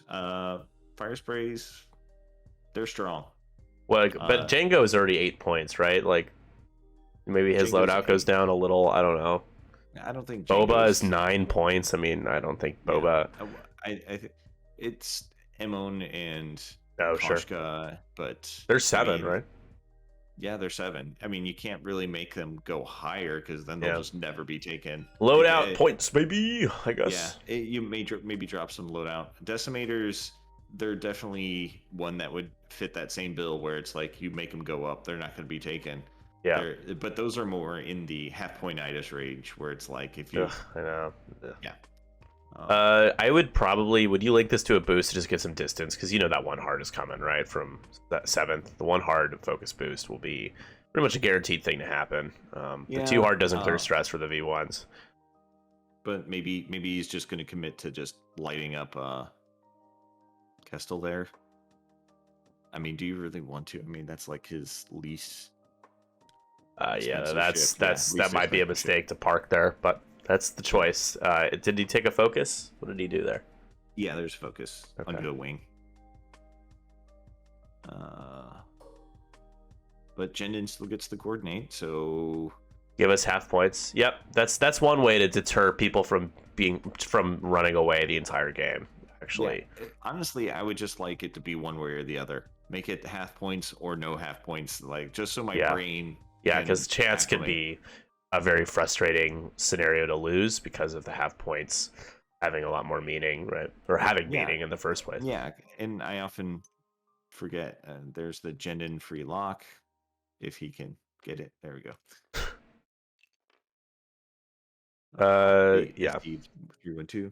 Fire sprays, they're strong. Well, but Django is already 8 points, right? Like, maybe his loadout goes down a little. I don't know. I don't think Boba is 9 points. I mean, I don't think Boba. I think it's Emon and Koshka, sure, but they're 7, right? Yeah, they're 7. I mean, you can't really make them go higher because then they'll just never be taken. Loadout points, baby, I guess. Yeah, you may maybe drop some loadout. Decimators, they're definitely one that would fit that same bill where it's like you make them go up, they're not going to be taken. Yeah. But those are more in the half-point-itis range where it's like if you... I know. Yeah. I would you link this to a boost to just get some distance? Because that 1 hard is coming, right? From that 7th. The 1 hard focus boost will be pretty much a guaranteed thing to happen. The 2 hard doesn't clear stress for the V1s. But maybe he's just going to commit to just lighting up Kestel there. I mean, do you really want to? I mean, that's like his least... that might be a mistake to park there, but... That's the choice. Did he take a focus? What did he do there? Yeah, there's focus under the wing. But Jendon still gets the coordinate, so give us half points. Yep, that's one way to deter people from running away the entire game. Actually, honestly, I would just like it to be one way or the other. Make it half points or no half points, like just so my brain. Yeah, because chance could be a very frustrating scenario to lose because of the half points having a lot more meaning, right? Or having meaning in the first place. Yeah, and I often forget there's the Jendon free lock. If he can get it, there we go. Yeah. 3-1-2.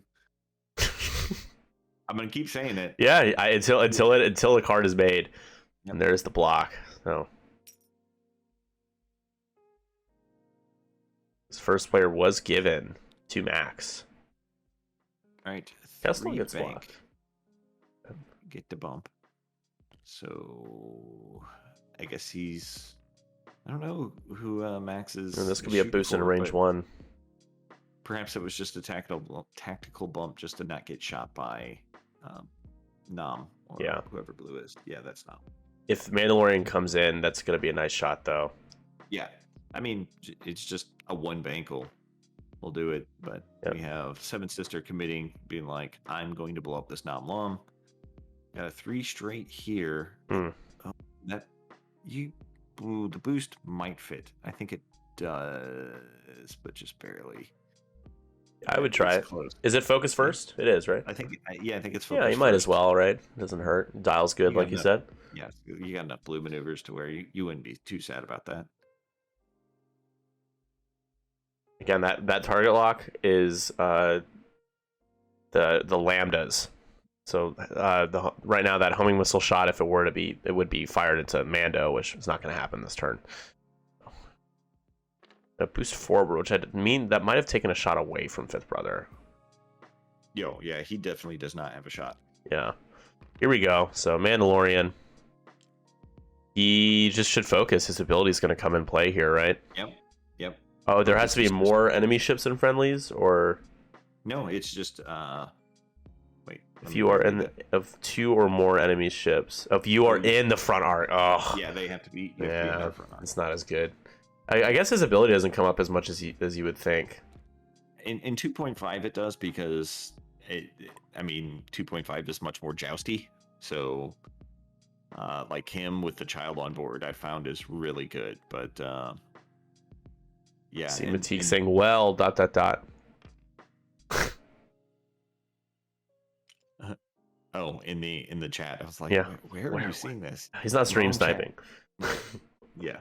I'm gonna keep saying it. Yeah, until the card is made, and there's the block. So. His first player was given to Max. All right. Tesla gets blocked. Get the bump. So I guess he's... I don't know who Max is. And this could be a boost in range 1. Perhaps it was just a tactical bump just to not get shot by Nam or whoever blue is. Yeah, that's Nam. If Mandalorian comes in, that's going to be a nice shot, though. Yeah. I mean, it's just a 1 bankle. We'll do it, but we have Seven Sister committing, being like, I'm going to blow up this Nam Lum. Got a 3 straight here. Hmm. Oh, that the boost might fit. I think it does, but just barely. I would try it. Close. Is it focus first? It is, right? I think it's focus. Yeah, you might as well, right? Doesn't hurt. Dial's good, like you said. Yeah, you got enough blue maneuvers to where you wouldn't be too sad about that. Again, that target lock is the lambdas. So right now that homing missile shot, if it were to be, it would be fired into Mando, which is not going to happen this turn. A boost forward, which I mean that might have taken a shot away from Fifth Brother. Yeah, he definitely does not have a shot. Yeah. Here we go. So Mandalorian, he just should focus. His ability is going to come in play here, right? Yep. Oh, there has to be more enemy ships and friendlies, or no? It's just wait. If you are of 2 or more enemy ships, if you are in the front arc, oh yeah, they have to be. Yeah, it's not as good. I guess his ability doesn't come up as much as you would think. In 2.5 it does, because 2.5 is much more jousty. So like him with the child on board, I found is really good. But yeah, see Matique saying, well, ... Oh, in the chat, I was like, yeah, where are you seeing this? He's not stream sniping. Yeah.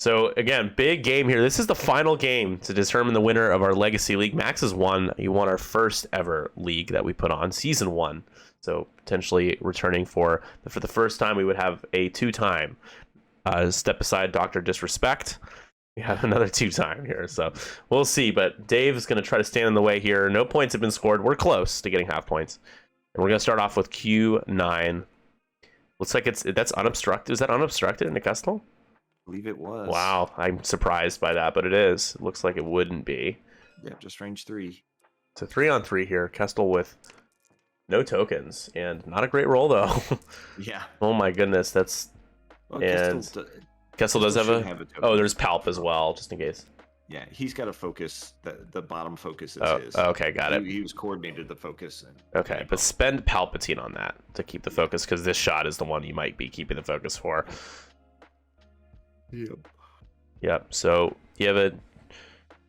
So again, big game here. This is the final game to determine the winner of our Legacy League. Max has won. He won our first ever league that we put on, Season 1. So potentially returning for the first time, we would have a 2-time. Step aside, Dr. Disrespect. We have another 2-time here. So we'll see. But Dave is going to try to stand in the way here. No points have been scored. We're close to getting half points. And we're going to start off with Q9. Looks like that's unobstructed. Is that unobstructed in the Castle? I believe it was. Wow, I'm surprised by that, but it is. It looks like it wouldn't be. Yeah, just range 3. So 3-on-3 here. Kestel with no tokens, and not a great roll, though. Yeah. Oh my goodness, that's... Well, and Kestel does have a token. Oh, there's Palp as well, just in case. Yeah, he's got a focus. The bottom focus is his. Okay, got it. He was coordinated the focus. Okay, but spend Palpatine on that to keep the focus, because this shot is the one you might be keeping the focus for. Yep. So you have a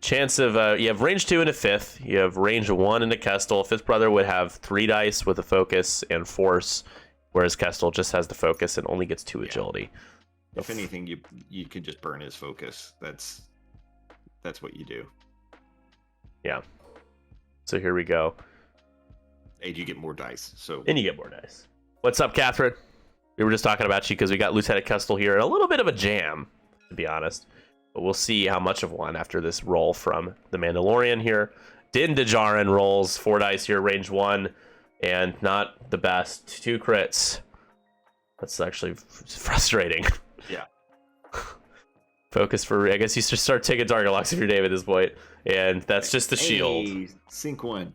chance of you have range 2 into 5th. You have range 1 into Kestel. Fifth Brother would have 3 dice with a focus and force, whereas Kestel just has the focus and only gets 2 agility. If anything, you can just burn his focus. That's what you do. Yeah. So here we go. And you get more dice. And you get more dice. What's up, Catherine? We were just talking about you because we got Lieutenant Kestel here in a little bit of a jam, to be honest. But we'll see how much of one after this roll from the Mandalorian here. Din Djarin rolls 4 dice here, range 1, and not the best. 2 crits. That's actually frustrating. Yeah. Focus for... I guess you should start taking target locks if you're Dave at this point. And that's just the shield. Sink 1.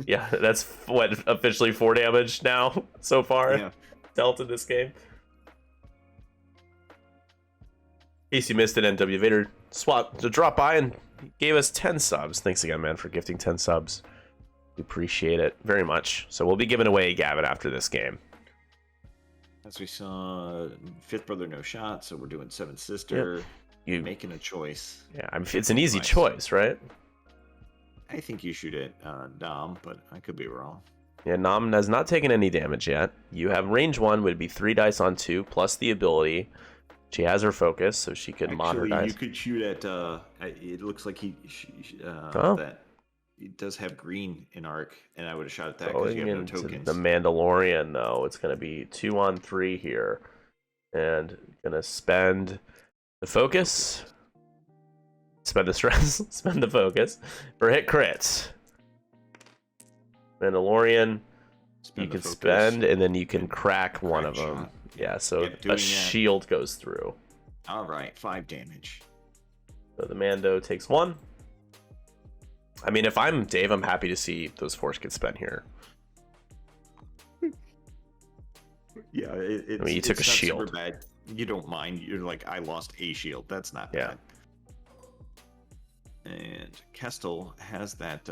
Yeah, that's what, officially 4 damage now so far. Yeah. Dealt in this game. In case you missed it, NW Vader swap to drop by and gave us 10 subs. Thanks again, man, for gifting 10 subs. We appreciate it very much. So we'll be giving away Gavin after this game. As we saw, Fifth Brother no shot, so we're doing Seventh Sister. Yep. Making a choice. Yeah, it's an easy choice, right? I think you shoot at Dom, but I could be wrong. Yeah, Nam has not taken any damage yet. You have range 1, would be 3 dice on 2, plus the ability. She has her focus, so she could mod her dice. You could shoot at, it looks like that it does have green in arc, and I would have shot at that because you have no tokens. The Mandalorian, though, it's going to be 2-on-3 here. And going to spend the focus, spend the stress, spend the focus for hit crits. Mandalorian, you can spend, and then you can crack one of them. Yeah, so a shield goes through. All right, 5 damage. So the Mando takes 1. I mean, if I'm Dave, I'm happy to see those force get spent here. Yeah, I mean, you took a shield. Super bad. You don't mind. You're like, I lost a shield. That's not bad. And Kestel has that.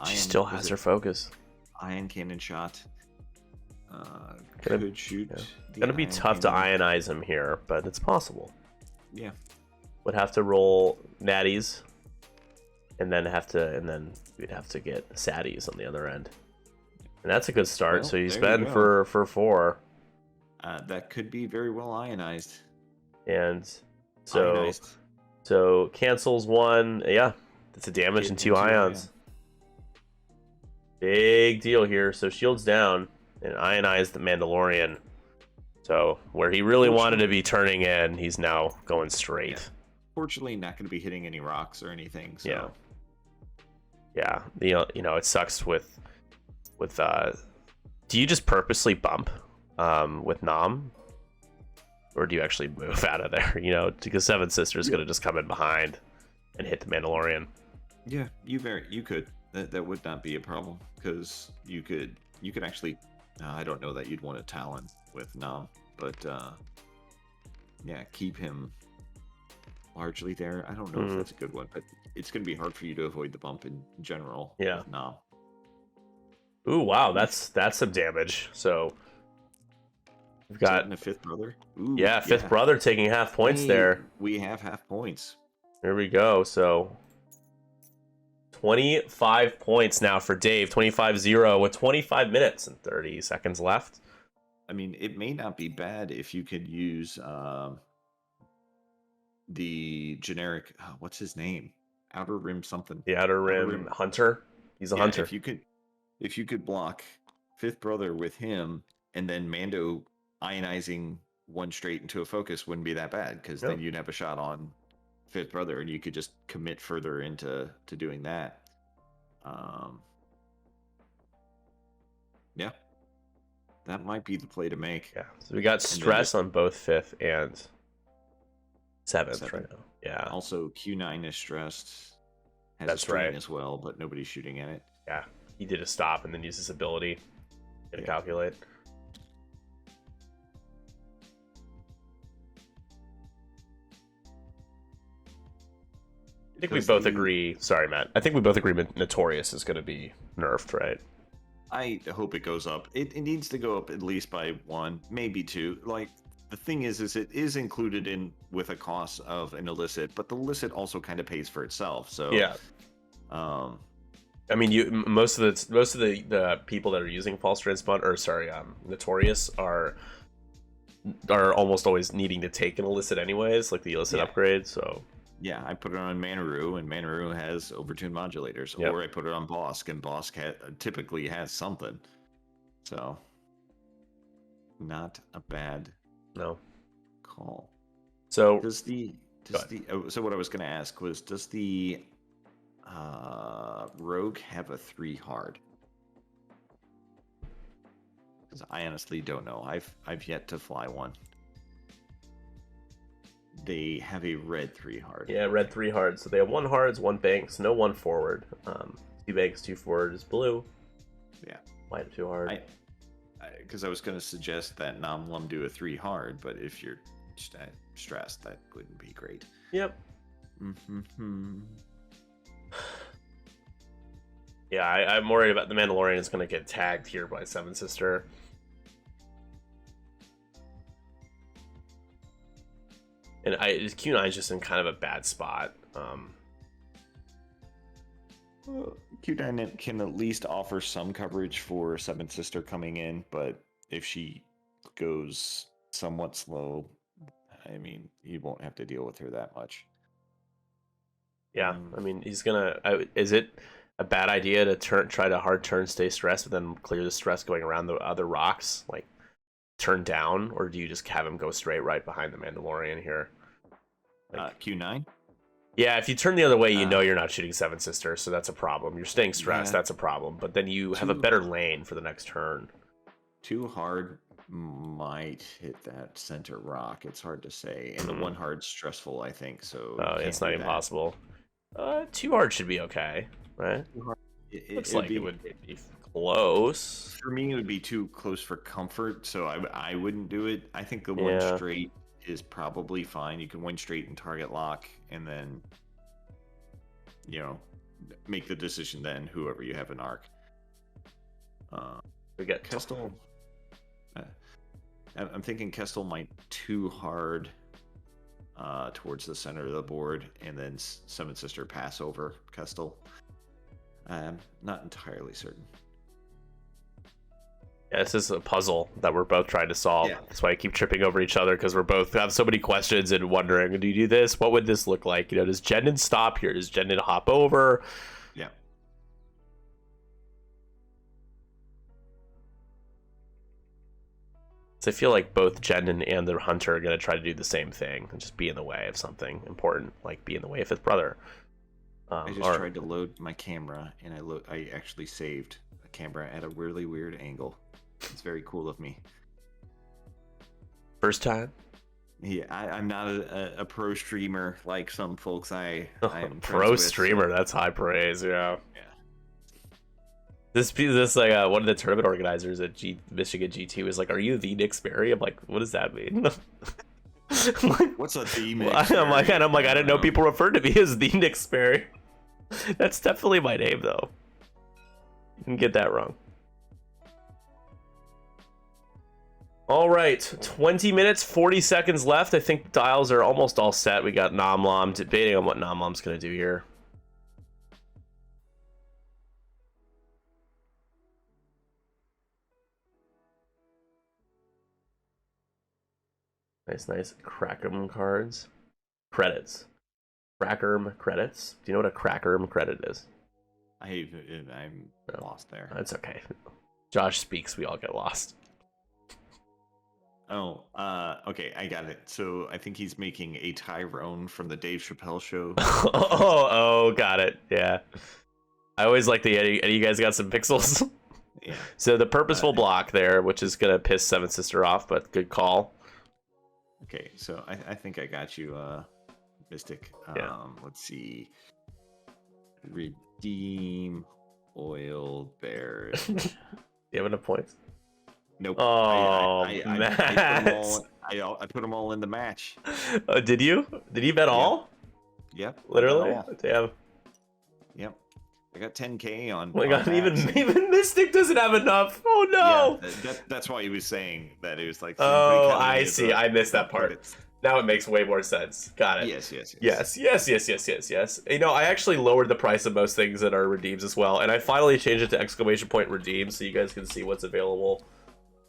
She still has her focus. Ion cannon shot. Could shoot. Yeah. The Gonna be ion tough to cannon. ionize him here, but it's possible. Yeah. Would have to roll natties, and then we'd have to get saddies on the other end. And that's a good start. Well, So you there spend you go. for 4, That could be very well ionized. and so Ionized. so cancels 1. Yeah, that's a damage Hit and 2 into ions. Big deal here. So shields down and ionize the Mandalorian. So where he really wanted to be turning in, he's now going straight. Yeah. Fortunately, not going to be hitting any rocks or anything. So. Yeah. You know, it sucks with do you just purposely bump with Nom? Or do you actually move out of there? You know, because Seven Sisters is going to just come in behind and hit the Mandalorian. Yeah, you could. That would not be a problem because you could actually. I don't know that you'd want a Talon with Nom, but yeah, keep him largely there. I don't know if that's a good one, but it's going to be hard for you to avoid the bump in general. Yeah. With Nom. Ooh, wow, that's some damage. So we've got a fifth brother. Ooh, fifth brother taking half points there. We have half points. There we go. So 25 points now for Dave. 25-0 with 25 minutes and 30 seconds left. I mean, it may not be bad if you could use the generic. What's his name? Outer Rim something. The Outer Rim Hunter. He's a hunter. If you could block fifth brother with him, and then Mando ionizing one straight into a focus wouldn't be that bad because then you'd have a shot on fifth brother, and you could just commit further into doing that. Yeah, that might be the play to make. Yeah. So we got stress on both fifth and seventh right now. Yeah. Also, Q9 is stressed. Has That's a strain right as well, but nobody's shooting at it. Yeah. He did a stop and then used his ability to calculate. I think we both agree. Sorry, Matt. I think we both agree Notorious is going to be nerfed, right? I hope it goes up. It needs to go up at least by 1, maybe 2. Like, the thing is it is included in with a cost of an illicit, but the illicit also kind of pays for itself. So yeah. I mean, most of the people that are using false transpond Notorious are almost always needing to take an illicit anyways, like the illicit upgrade. So yeah, I put it on Manaru, and Manaru has overtune modulators, or I put it on Bosk, and Bosk typically has something. So not a bad call. So so what I was going to ask was, does the Rogue have a 3 hard? Because I honestly don't know. I've yet to fly one. They have a red 3 hard. Yeah, red 3 hard. So they have 1 hards, 1 banks, no 1 forward. 2 banks, 2 forward is blue. Yeah. White 2 hard. Because I was going to suggest that Nam Lum do a 3 hard, but if you're stressed, that wouldn't be great. Yep. Mm-hmm. Yeah, I'm worried about the Mandalorian is going to get tagged here by Seven Sister. And Q9 is just in kind of a bad spot. Q9 can at least offer some coverage for Seven Sister coming in, but if she goes somewhat slow, I mean, you won't have to deal with her that much. Yeah, I mean, he's gonna. Is it a bad idea to try to hard turn, stay stressed, but then clear the stress going around the other rocks, like turn down, or do you just have him go straight right behind the Mandalorian here? Like, Q9. Yeah, if you turn the other way, you know you're not shooting Seven Sisters, so that's a problem. You're staying stressed, Yeah. That's a problem. But then you have a better lane for the next turn. 2 hard might hit that center rock. It's hard to say. And the 1 hard's stressful, I think. So it's not impossible. 2 hard should be okay, right? Looks like it would be close. For me, it would be too close for comfort, so I wouldn't do it. I think the 1 straight is probably fine. You can 1 straight and target lock, and then make the decision then, whoever you have in arc. We get Kestel. Uh, I'm thinking Kestel might too hard towards the center of the board, and then Summon Sister pass over Kestel. I'm not entirely certain. Yeah, this is a puzzle that we're both trying to solve. Yeah. That's why I keep tripping over each other, because we're both have so many questions and wondering, do you do this? What would this look like? You know, does Jendon stop here? Does Jendon hop over? Yeah. So I feel like both Jendon and the Hunter are going to try to do the same thing and just be in the way of something important, like be in the way of his brother. I just tried to load my camera, and I actually saved a camera at a really weird angle. It's very cool of me. First time? Yeah, I'm not a pro streamer like some folks I'm pro streamer, that's high praise. Yeah. This like one of the tournament organizers at Michigan GT was like, "Are you the Nick Sperry?" I'm like, "What does that mean?" What's a the Nick Sperry? I'm like, I didn't know people referred to me as the Nick Sperry. That's definitely my name, though. You didn't get that wrong. All right, 20 minutes, 40 seconds left. I think dials are almost all set. We got Namlam debating on what Namlam's going to do here. Nice Crackerm cards. Credits. Crackerm credits. Do you know what a Crackerm credit is? I'm lost there. That's okay. Josh speaks, we all get lost. Oh, okay, I got it. So I think he's making a Tyrone from the Dave Chappelle show. oh, got it. Yeah. I always like the Eddie. You guys got some pixels? Yeah. So the purposeful block there, which is going to piss Seven Sister off, but good call. Okay, so I think I got you, Mystic. Yeah. Let's see. Redeem Oil Bear. Do you have enough points? Nope. Oh, I put them all in the match. Did you? Did you bet all? Yep. Literally? Damn. Yep. I got 10K on. Oh my god, even Mystic doesn't have enough. Oh no. Yeah, that's why he was saying that. It was like. Oh, I see. I missed that part. Now it makes way more sense. Got it. Yes. You know, I actually lowered the price of most things that are redeems as well, and I finally changed it to exclamation point redeem so you guys can see what's available.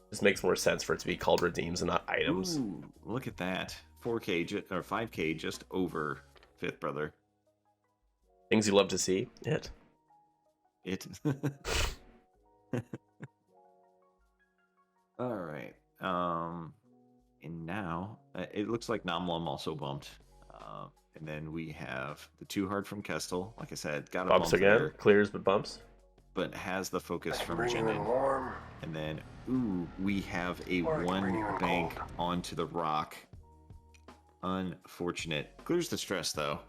This makes more sense for it to be called redeems and not items. Ooh, look at that. 4K or 5K just over Fifth Brother. Things you love to see. It. All right. And now it looks like Namlam also bumped. And then we have the Too Hard from Kestel. Like I said, got a bumps bump again. there, Clears but bumps. but has the focus from Jendon. And then, we have a one bank onto the rock. Unfortunate. Clears the stress though,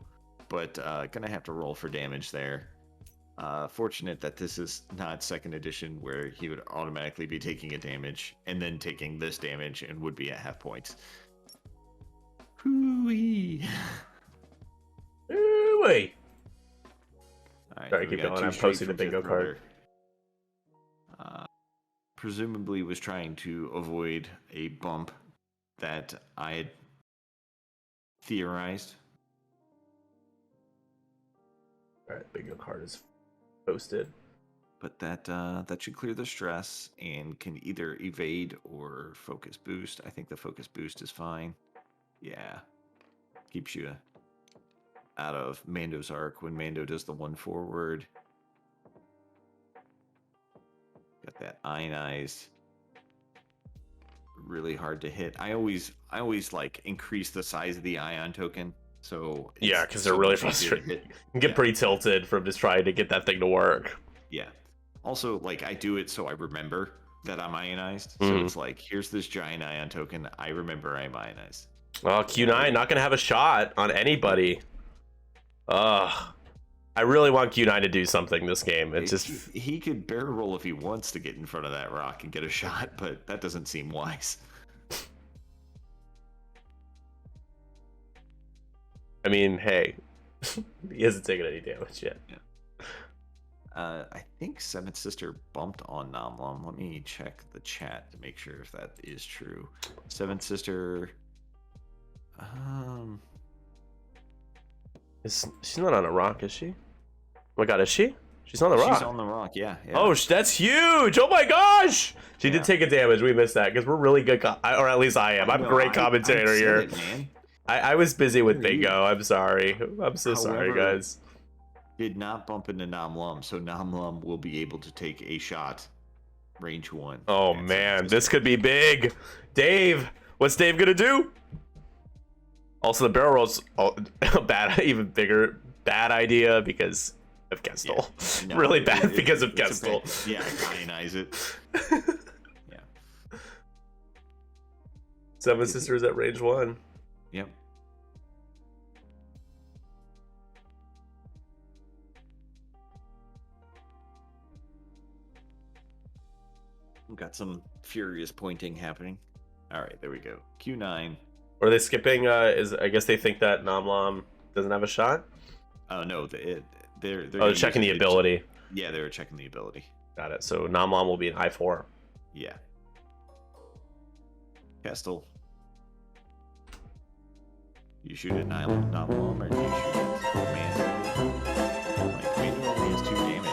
but gonna have to roll for damage there. Fortunate that this is not second edition where he would automatically be taking a damage and then taking this damage and would be at half points. Hooey. Ooh-wee. Right, Sorry, keep going. I'm posting the bingo card. Presumably was trying to avoid a bump that I had theorized. All right, bingo card is posted. But that should clear the stress and can either evade or focus boost. I think the focus boost is fine. Yeah. Keeps you out of Mando's arc when Mando does the one forward. Got that ionized. Really hard to hit. I always like increase the size of the ion token. So yeah, because they're really frustrating. You can get pretty tilted from just trying to get that thing to work. Yeah. Also, like, I do it so I remember that I'm ionized. So it's like, here's this giant ion token. I remember I'm ionized. Well, Q9 not gonna have a shot on anybody. Ugh. I really want Q9 to do something this game. It's just he could barrel roll if he wants to get in front of that rock and get a shot, but that doesn't seem wise. I mean, hey, he hasn't taken any damage yet. Yeah. I think Seventh Sister bumped on Namlum. Let me check the chat to make sure if that is true. Seventh Sister. She's not on a rock, is she? Oh my god, is she? She's on the rock. She's on the rock, yeah. Oh, that's huge! Oh my gosh! She did take a damage. We missed that because we're really good, or at least I am. I'm a great commentator here. It, man. I was busy with bingo. I'm sorry. I'm so sorry, guys. Did not bump into Namlum, so Namlum will be able to take a shot, range 1. Oh man, this could be big. Dave, what's Dave gonna do? Also, the barrel roll's bad, even bigger bad idea because of Kestel. Yeah, no, really bad because of Kestel. Yeah, ionize it. Yeah. Seven Sisters at range 1. Yep. We've got some furious pointing happening. All right, there we go. Q9. Are they skipping? I guess they think that Namlam doesn't have a shot. Oh no, they're checking the ability. Yeah, they're checking the ability. Got it. So Namlam will be an I4. Yeah. Kestel. You shoot at Namlam or do you shoot at Mando? Like, Mando only has 2 damage.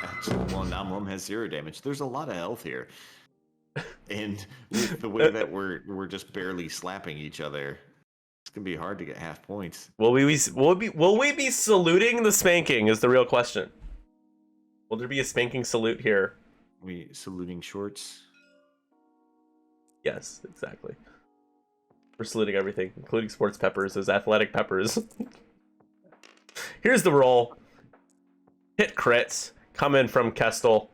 Actually, well, Namlam has 0 damage. There's a lot of health here. And with the way that we're just barely slapping each other, it's gonna be hard to get half points. Will we be saluting the spanking? Is the real question. Will there be a spanking salute here? We saluting shorts. Yes, exactly. We're saluting everything, including sports peppers as athletic peppers. Here's the roll. Hit crits. Come in from Kestel.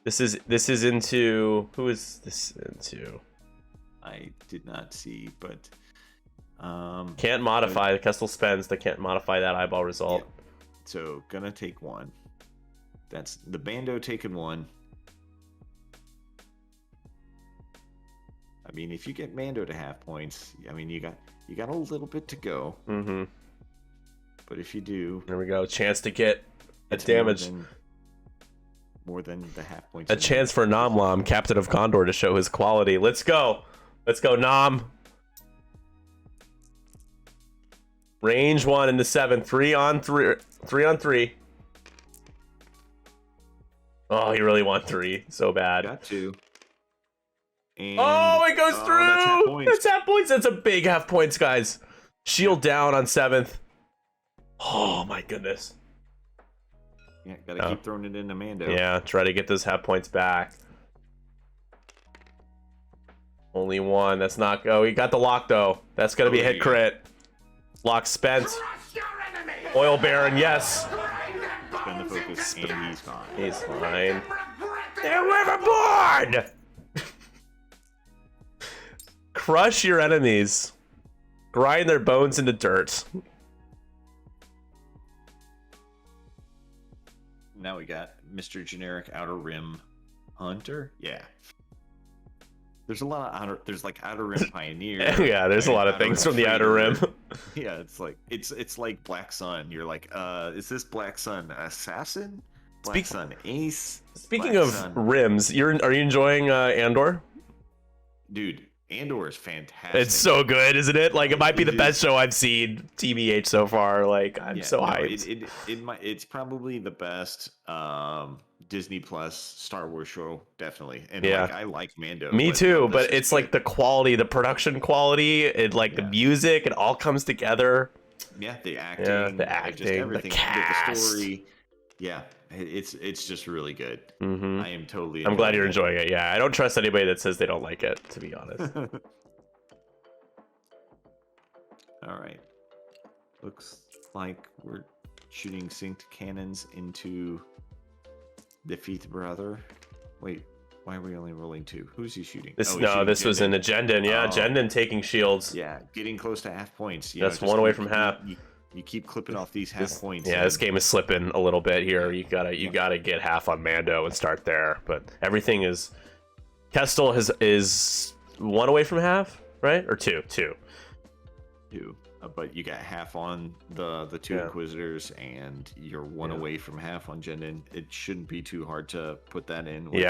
This is into, who is this into? I did not see, but can't modify. Kestel spends. They can't modify that eyeball result. Yeah. So gonna take 1. That's the Bando taking 1. I mean, if you get Mando to half points, I mean you got a little bit to go. Mm-hmm. But if you do, there we go. Chance to get a damage. More than the half points. A chance for Namlam, Captain of Condor, to show his quality. Let's go. Let's go, Nam. Range 1 in the 7. 3 on 3. 3 on 3. Oh, he really won 3. So bad. Got 2. And, oh, it goes through. That's half points. That's a big half points, guys. Shield down on 7th. Oh, my goodness. Yeah, gotta keep throwing it into Mando. Yeah, try to get those half points back. Only 1. That's not. Oh, he got the lock though. That's gonna be a hit crit. Lock spent. Oil Baron, yes. Spend the focus, and he's fine. He's fine. They're liverboard. Crush your enemies. Grind their bones into dirt. Now we got Mr. Generic Outer Rim Hunter. Yeah. There's a lot of there's like Outer Rim Pioneer. Yeah, there's a lot of things from the Outer Rim. Yeah, it's like Black Sun. You're like, is this Black Sun Assassin? Black Sun Ace? Speaking of rims, are you enjoying Andor? Dude, Andor is fantastic. It's so good, isn't it? Like, it might be the best show I've seen TBH so far. Like, I'm so hyped. It's probably the best Disney Plus Star Wars show, definitely. And like, I like Mando. Me too, but it's like the quality, the production quality, and like the music, it all comes together. Yeah, the acting, just everything, the cast. The story. Yeah, it's just really good. Mm-hmm. I am totally. I'm glad you're enjoying it. Yeah, I don't trust anybody that says they don't like it, to be honest. All right. Looks like we're shooting synced cannons into Defeat Brother. Wait, why are we only rolling 2? Who's he shooting? This was in Agendan. Yeah, Agendan taking shields. Yeah, getting close to half points. That's 1 away from half. You keep clipping off these half points. Yeah, this game is slipping a little bit here. You gotta get half on Mando and start there. But everything is. Kestel is 1 away from half, right? Or 2? 2. 2. but you got half on the two Yeah. Inquisitors, and you're one away from half on Jendon. It shouldn't be too hard to put that in with the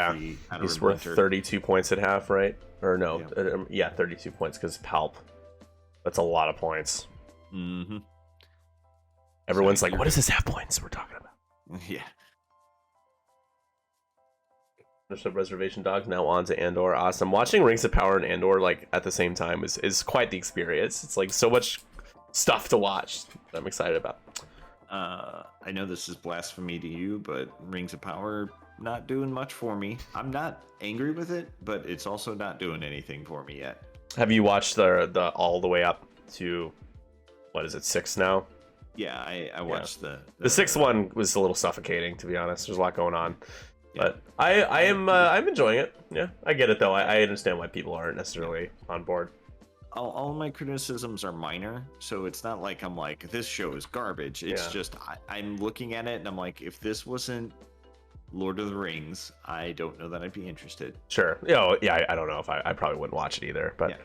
Outer He's Rim worth Hunter. 32 points at half, right? Or no, Yeah. 32 points because Palp. That's a lot of points. Mm-hmm. Everyone's So like, what is this half points we're talking about? Yeah. There's a reservation dog now on to Andor. Awesome. Watching Rings of Power and Andor like at the same time is quite the experience. It's like so much stuff to watch that I'm excited about. I know this is blasphemy to you, but Rings of Power not doing much for me. I'm not angry with it, but it's also not doing anything for me yet. Have you watched the all the way up to what is it, 6 now? Yeah, I watched the 6th one was a little suffocating, to be honest. There's a lot going on. Yeah. But I'm enjoying it. Yeah, I get it though. I understand why people aren't necessarily on board. all my criticisms are minor, so it's not like I'm like, this show is garbage. It's just I'm looking at it and I'm like, if this wasn't Lord of the Rings, I don't know that I'd be interested. Sure. I don't know if I probably wouldn't watch it either. But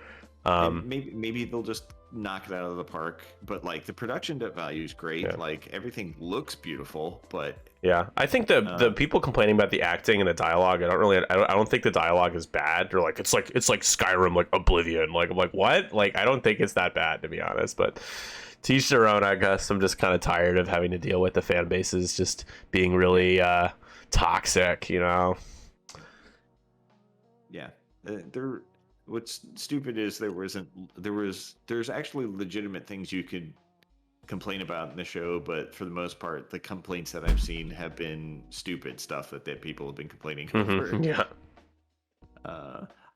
maybe they'll just knock it out of the park. But like the production value is great. Yeah. Like everything looks beautiful, but yeah, I think the people complaining about the acting and the dialogue, I don't think the dialogue is bad. Or like it's like Skyrim, like Oblivion. Like I'm like, what? Like I don't think it's that bad, to be honest. But to each their own, I guess. I'm just kind of tired of having to deal with the fan bases just being really toxic, you know. Yeah, what's stupid is there's actually legitimate things you could complain about in the show, but for the most part the complaints that I've seen have been stupid stuff that people have been complaining over. Yeah.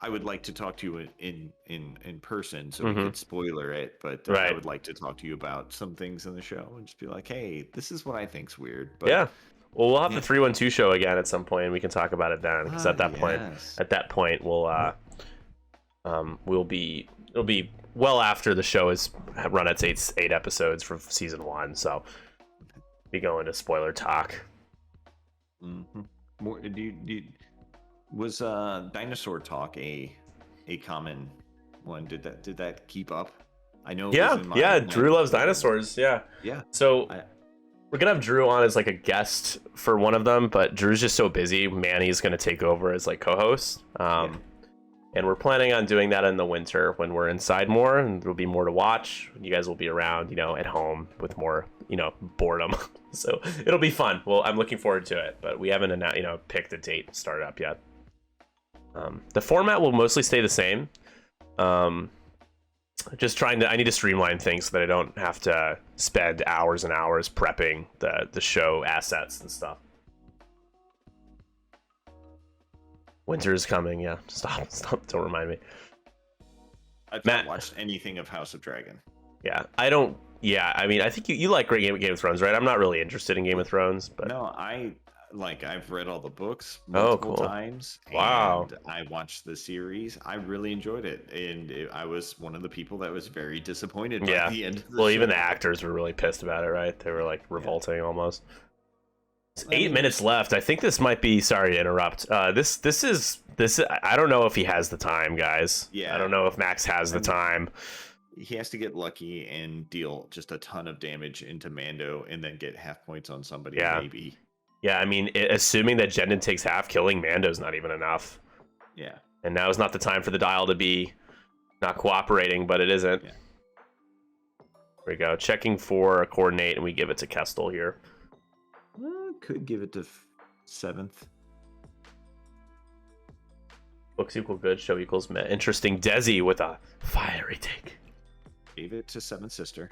I would like to talk to you in person so we could spoiler it, but Right. I would like to talk to you about some things in the show and just be like, hey, this is what I think's weird. But yeah. Well, we'll have the 312 show again at some point, and we can talk about it then. Because at that point, it'll be well after the show has run its eight episodes for season 1, so be going to spoiler talk. More, was dinosaur talk a common one? Did that keep up? I know. Drew loves dinosaurs. Yeah. So we're gonna have Drew on as like a guest for one of them, but Drew's just so busy. Manny's gonna take over as like co-host. And we're planning on doing that in the winter when we're inside more, and there'll be more to watch. You guys will be around, at home with more, boredom. So it'll be fun. Well, I'm looking forward to it, but we haven't, picked a date to start up yet. The format will mostly stay the same. Just I need to streamline things so that I don't have to spend hours and hours prepping the show assets and stuff. Winter is coming, yeah. Stop, don't remind me. I've not watched anything of House of Dragon. Yeah, I don't. Yeah, I mean, I think you like Game of Thrones, right? I'm not really interested in Game of Thrones, but no, I've read all the books multiple times. Wow. And I watched the series. I really enjoyed it, and I was one of the people that was very disappointed by the end of the show. Even the actors were really pissed about it, right? They were like revolting almost. It's 8 minutes left. I think this might be. Sorry to interrupt. This is. I don't know if he has the time, guys. Yeah. I don't know if Max has the time. He has to get lucky and deal just a ton of damage into Mando, and then get half points on somebody. Yeah. Maybe. Yeah, I mean, assuming that Jendon takes half, killing Mando's not even enough. Yeah. And now is not the time for the dial to be not cooperating, but it isn't. Yeah. Here we go. Checking for a coordinate, and we give it to Kestel here. Could give it to 7th. Books equal good, show equals met. Interesting. Desi with a fiery take. Gave it to 7th sister.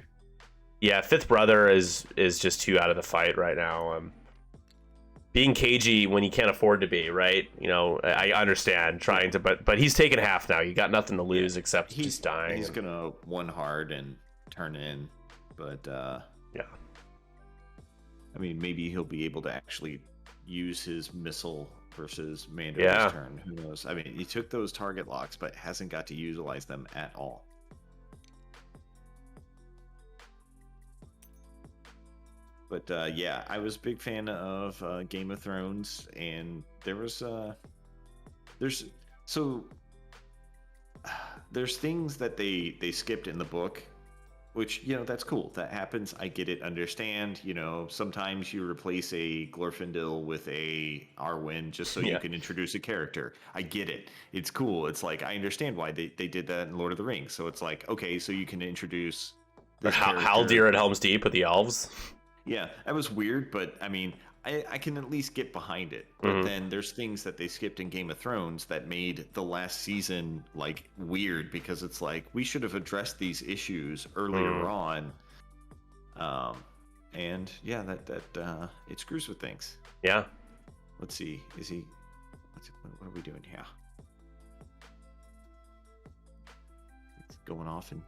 Yeah, 5th brother is just too out of the fight right now. Being cagey when he can't afford to be, right? I understand trying to, but he's taking half now. You got nothing to lose except just dying. He's gonna one hard and turn in, but yeah. I mean, maybe he'll be able to actually use his missile versus Mando's turn. Who knows? I mean, he took those target locks, but hasn't got to utilize them at all. But I was a big fan of Game of Thrones, and there's things that they skipped in the book, which, you know, that's cool. That happens. I get it. Understand. You know, sometimes you replace a Glorfindel with a Arwen just so you can introduce a character. I get it. It's cool. It's like, I understand why they did that in Lord of the Rings. So it's like, okay, so you can introduce this character. Haldir at Helm's Deep with the elves. Yeah, that was weird, but I mean, I can at least get behind it. But then there's things that they skipped in Game of Thrones that made the last season like weird, because it's like we should have addressed these issues earlier on. And yeah, that it screws with things. Yeah. Let's see. What are we doing here? It's going off, and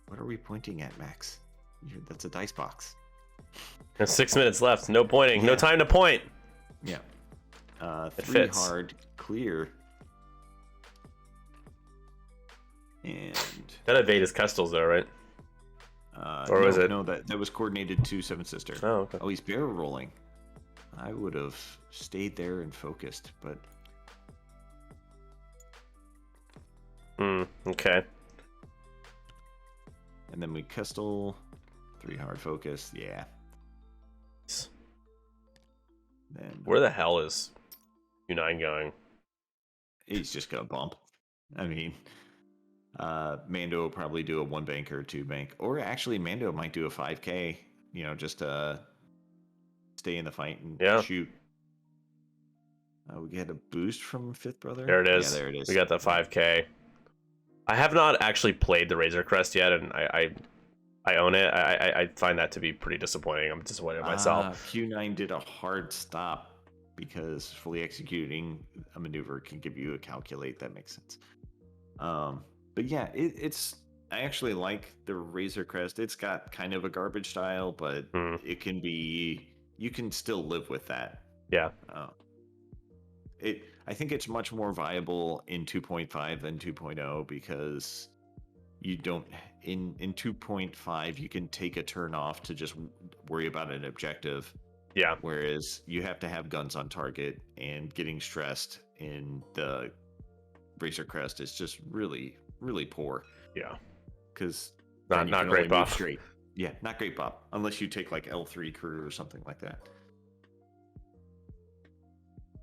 what are we pointing at, Max? That's a dice box. There's 6 minutes left. No pointing. No time to point. Yeah. It 3 fits. hard, clear. And That evade is Kestel's though, right? Or was it? No, that was coordinated to Seven Sister. Oh, okay. Oh, he's barrel rolling. I would have stayed there and focused, but Okay. and then we Kestel, 3 hard focus. Yeah. Then Where the hell is Q9 going? he's just gonna bump. I mean, Mando will probably do a 1 bank or 2 bank, or actually Mando might do a 5K. You know, just to stay in the fight and shoot. We get a boost from Fifth Brother. There it is. Yeah, there it is. We got the 5K. I have not actually played the Razor Crest yet, and I own it. I find that to be pretty disappointing. I'm disappointed in myself. Q9 did a hard stop because fully executing a maneuver can give you a calculate. That makes sense. But yeah, it's. I actually like the Razor Crest. It's got kind of a garbage style, but it can be. You can still live with that. Yeah. I think it's much more viable in 2.5 than 2.0 because you don't in 2.5 you can take a turn off to just worry about an objective. Yeah. Whereas you have to have guns on target, and getting stressed in the Razor Crest is just really, really poor. Yeah. Because not great buff. Straight. Yeah, not great buff unless you take like L3 crew or something like that.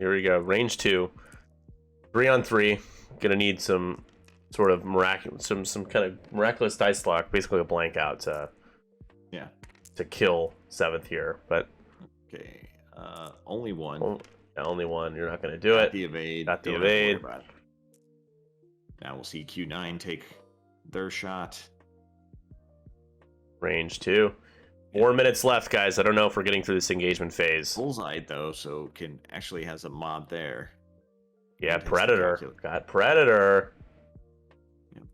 Here we go. Range 2. 3-on-3. Gonna need some sort of some kind of miraculous dice lock, basically a blank out to kill 7th here. But okay, only one. Only one. You're not gonna do it. The evade. Got the evade. Now we'll see Q9 take their shot. Range 2. 4 minutes left, guys. I don't know if we're getting through this engagement phase. Bullseye though, so actually has a mod there. Yeah, Predator. Got Predator. Yep.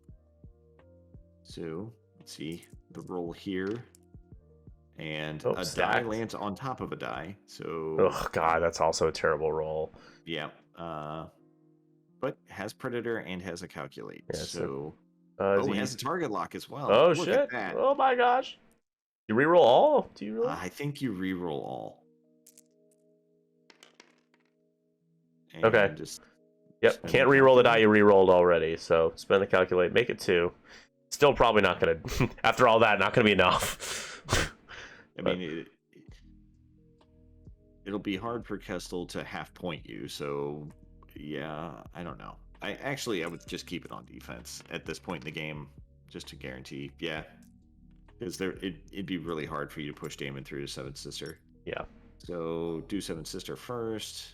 So let's see the roll here, and a die lands on top of a die. So oh god, that's also a terrible roll. Yeah, but has Predator and has a calculate. Yeah, so it has a target lock as well. Oh look shit! Oh my gosh! You reroll all? Do you really? I think you reroll all. And okay. Yep. Can't reroll the die you rerolled already. So spend the calculate. Make it 2. Still probably not gonna. After all that, not gonna be enough. I mean, it'll be hard for Kestel to half point you. So yeah, I don't know. I would just keep it on defense at this point in the game, just to guarantee. Yeah. Because it'd be really hard for you to push Damon through to Seven Sister. Yeah. So do Seven Sister first.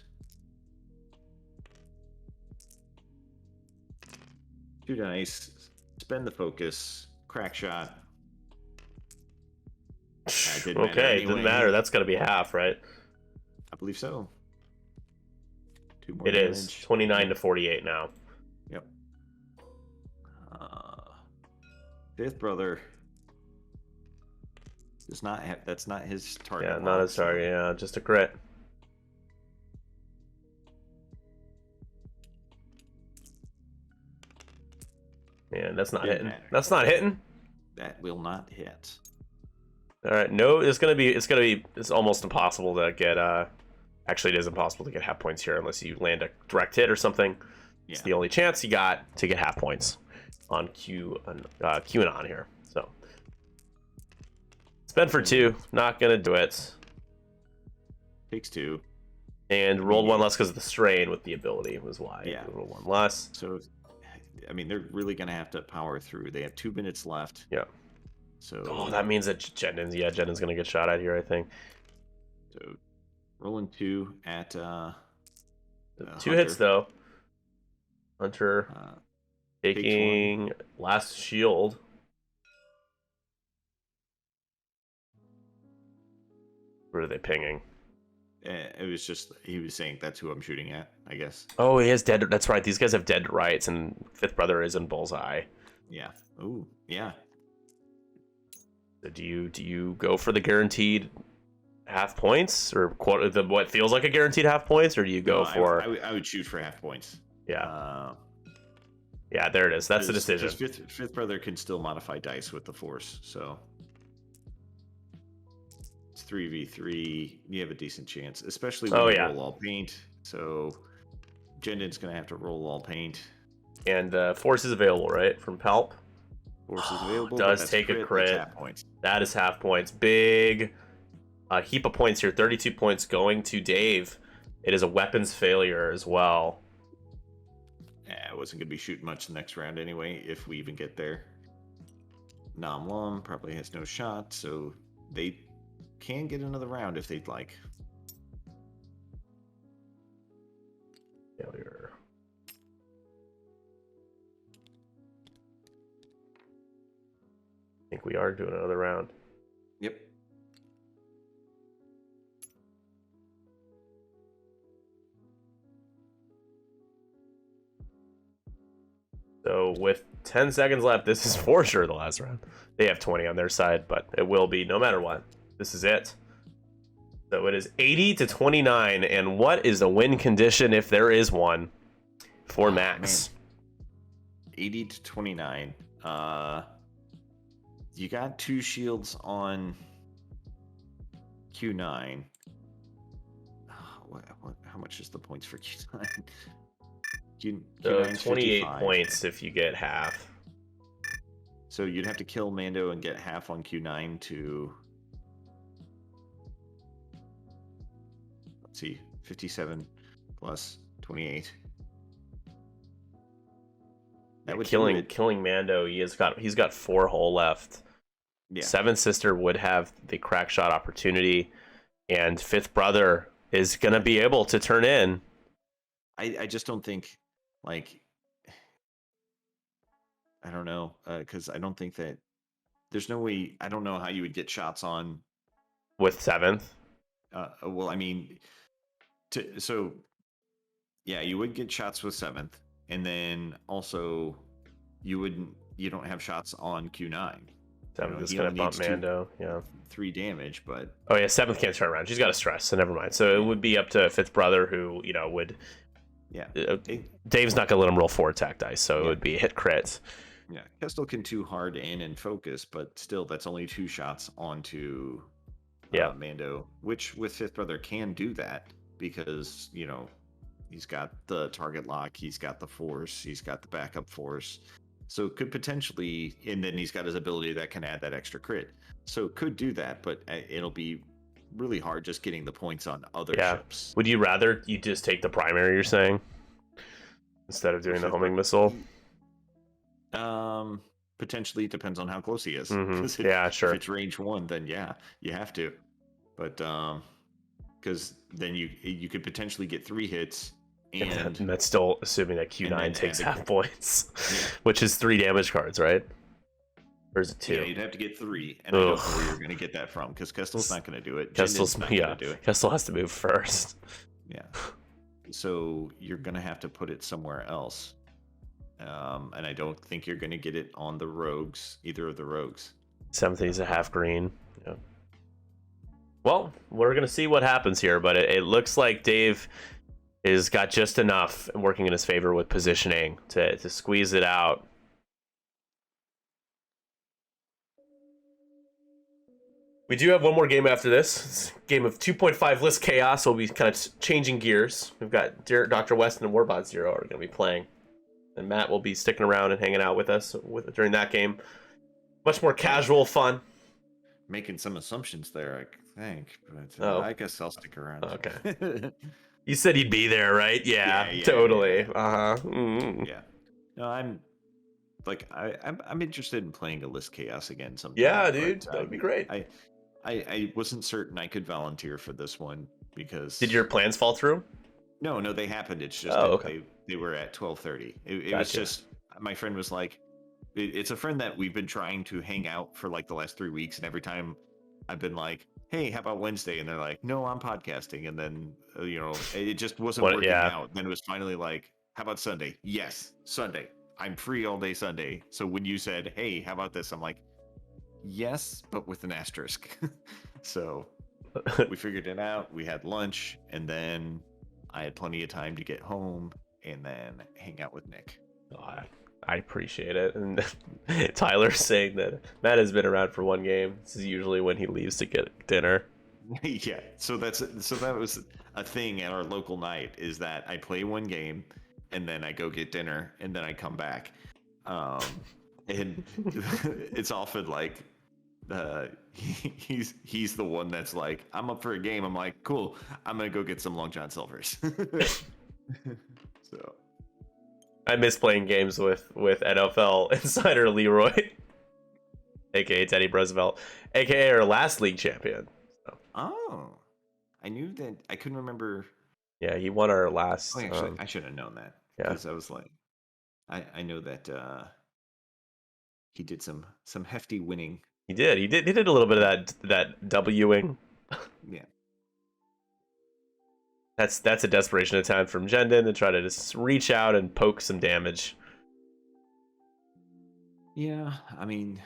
2 dice. Spend the focus. Crack shot. Okay, didn't matter. That's got to be half, right? I believe so. 2 more. It damage. Is 29 to 48 now. Yep. Fifth Brother. That's not his target. Yeah, not his target. Yeah, just a crit. Yeah, that's not hitting. That's not hitting. That will not hit. All right, no, it's almost impossible to get. Actually, it is impossible to get half points here unless you land a direct hit or something. Yeah. It's the only chance you got to get half points. on QAnon here. So spend for 2, not gonna do it. Takes 2. And rolled 1 less because of the strain with the ability was why. Yeah. Rolled 1 less. So, I mean, they're really gonna have to power through. They have 2 minutes left. Yeah. So. Oh, that means that Jendon's gonna get shot at here, I think. So, rolling 2 at 2 Hunter. hits though. Hunter taking last shield. Where are they pinging? It was just, he was saying that's who I'm shooting at, I guess. Oh, he has dead. That's right. These guys have dead rights, and Fifth Brother is in bullseye. Yeah. Ooh, yeah. So do you go for the guaranteed half points, or what feels like a guaranteed half points, or do you go for? I would shoot for half points. Yeah. Yeah, there it is. That's the decision. Because Fifth Brother can still modify dice with the Force, so. It's 3v3. You have a decent chance, especially when you roll all paint. So Jendon's going to have to roll all paint. And Force is available, right? From Palp? Force is available. Does take a crit. Half points. That is half points. Big heap of points here. 32 points going to Dave. It is a weapons failure as well. I wasn't going to be shooting much the next round anyway, if we even get there. Nam Lum probably has no shot, so they can get another round if they'd like. Failure. I think we are doing another round. Yep. So with 10 seconds left, this is for sure the last round. They have 20 on their side, but it will be no matter what. This is it. So it is 80-29, and what is the win condition if there is one for Max? 80-29. You got 2 shields on Q9. How much is the points for Q9? So 28 points if you get half. So you'd have to kill Mando and get half on Q9 to... Let's see, 57 plus 28. That would killing Mando. He's got 4 hull left. Yeah. Seventh Sister would have the crack shot opportunity, and Fifth Brother is gonna be able to turn in. I just don't think, like, I don't know, because I don't think that there's no way. I don't know how you would get shots on with 7th. Well, I mean, so yeah, you would get shots with 7th, and then also you don't have shots on Q9. 7th is gonna bump Mando. Yeah, 3 damage, but oh yeah, 7th can't turn around. She's got a stress, so never mind. So it would be up to Fifth Brother, who would. Yeah, Dave's not gonna let him roll 4 attack dice, so it would be hit crits. Yeah, Kestel can 2 hard in and focus, but still, that's only 2 shots onto Mando, which with Fifth Brother can do that because he's got the target lock, he's got the force, he's got the backup force, so could potentially, and then he's got his ability that can add that extra crit, so could do that, but it'll be really hard just getting the points on other ships. Would you rather you just take the primary, you're saying, instead of doing the homing missile? Potentially, depends on how close he is. Mm-hmm. Yeah, sure. If it's range 1, then yeah, you have to. But because then you could potentially get 3 hits, and that's still assuming that Q9 takes half points, which is 3 damage cards, right? Or is it 2? Yeah, you'd have to get 3, and I don't know where you're going to get that from because Kestel's not going to do it. Kestel has to move first. Yeah, so you're going to have to put it somewhere else. And I don't think you're going to get it on the rogues, either of the rogues. 7th is a half green. Yeah. Well, we're going to see what happens here, but it looks like Dave has got just enough working in his favor with positioning to squeeze it out. We do have one more game after this. It's a game of 2.5 list chaos. We'll be kind of changing gears. We've got Dr. West and Warbot Zero are going to be playing. and Matt will be sticking around and hanging out with us during that game. Much more casual fun. Making some assumptions there, I think, but Oh, I guess I'll stick around. okay. You said he'd be there, right? Yeah, Yeah, totally. yeah. Uh-huh. Mm. Yeah. No, I'm interested in playing a list chaos again sometime. Yeah, dude, but, that would be great. I wasn't certain I could volunteer for this one because Did your plans fall through? no, they happened. It's just Oh, that okay. they were at 12:30. It was Gotcha. just my friend was like, it's a friend that we've been trying to hang out for like the last 3 weeks, and every time I've been like, hey, how about Wednesday? And they're like, no, I'm podcasting, and then it just wasn't working Yeah. out. Then it was finally like, how about Sunday? Yes, Sunday. I'm free all day Sunday. So when you said, hey, how about this? I'm like, yes, but with an asterisk. So we figured it out. We had lunch, and then I had plenty of time to get home and then hang out with Nick. Oh, I appreciate it. And Tyler's saying that Matt has been around for one game. This is usually when he leaves to get dinner. Yeah. So that was a thing at our local night, is that I play one game and then I go get dinner and then I come back. And it's often like he's the one that's like, I'm up for a game. I'm like, cool, I'm gonna go get some Long John Silvers. So I miss playing games with NFL insider Leroy, aka Teddy Roosevelt, aka our last league champion. So, oh, I knew that. I couldn't remember. yeah, he won our last. Oh, actually, I should have known that, Yeah, because I was like, I know that he did some hefty winning. he did. He did a little bit of that Wing. Yeah. That's a desperation attempt from Jendon to try to just reach out and poke some damage. Yeah, I mean,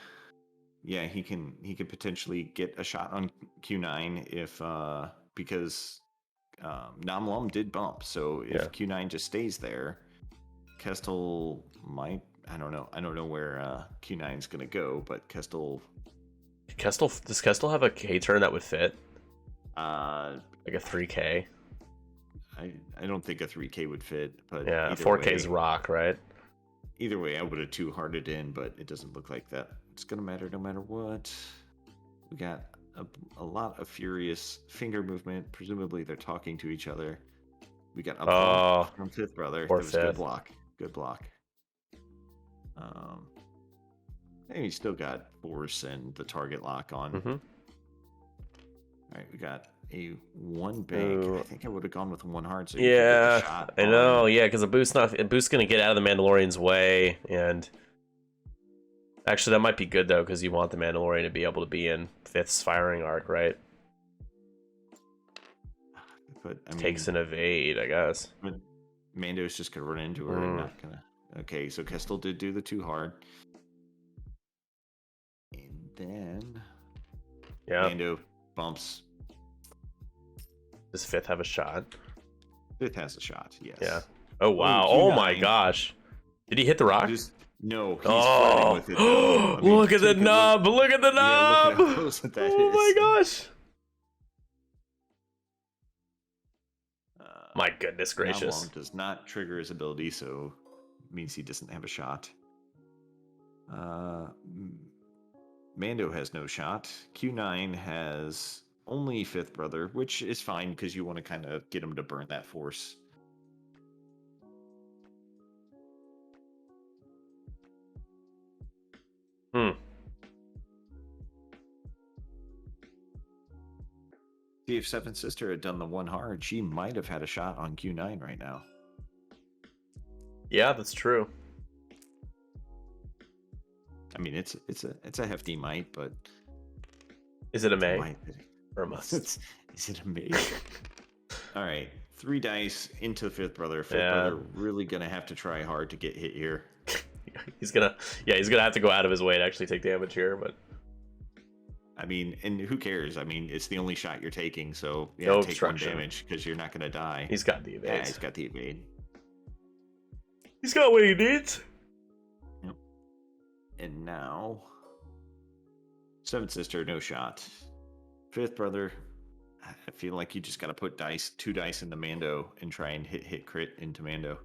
yeah, he can potentially get a shot on Q9 if because Namlum did bump. So if Q9 just stays there, Kestel might. I don't know where Q9 is gonna go, but Kestel. Does Kestel have a K turn that would fit? Like a 3K. I don't think a 3K would fit, but yeah, 4K is rock, right? Either way, I would have 2-hearted in, but it doesn't look like that it's gonna matter no matter what. We got a lot of furious finger movement. Presumably, they're talking to each other. We got a from Fifth Brother. That was good block. Good block. And he's still got force and the target lock on. Mm-hmm. All right, we got a one bank. I think I would have gone with one hard. So yeah, I know. Yeah, because a boost's gonna get out of the Mandalorian's way, and actually that might be good though, because you want the Mandalorian to be able to be in Fifth's firing arc, right? But I mean, takes an evade, I guess. But Mando's just gonna run into her and not gonna. Okay, so Kestel did do the 2 hard, and then Mando bumps. Does Fifth have a shot? Fifth has a shot, yes. Yeah. Oh wow! Oh my gosh! Did he hit the rock? No, he's flirting with it. I mean, look at the nub! Look at the nub! Look at how close that oh my gosh! My goodness gracious! Namlum does not trigger his ability, so it means he doesn't have a shot. Mando has no shot. Q9 has only Fifth Brother, which is fine because you want to kind of get him to burn that force. See, if Seventh Sister had done the 1 hard, she might have had a shot on Q9 right now. Yeah, that's true. I mean, it's a hefty might, but is it a may or a must? Is it a may? All right, 3 dice into Fifth Brother. Fifth Brother really gonna have to try hard to get hit here. he's gonna have to go out of his way to actually take damage here, but. I mean, and who cares? I mean, it's the only shot you're taking, so no take 1 damage because you're not gonna die. He's got the evade. Yeah, he's got the evade. He's got what he needs. Yep. And now, Seventh Sister, no shot. Fifth Brother, I feel like you just got to put 2 dice into Mando and try and hit crit into Mando.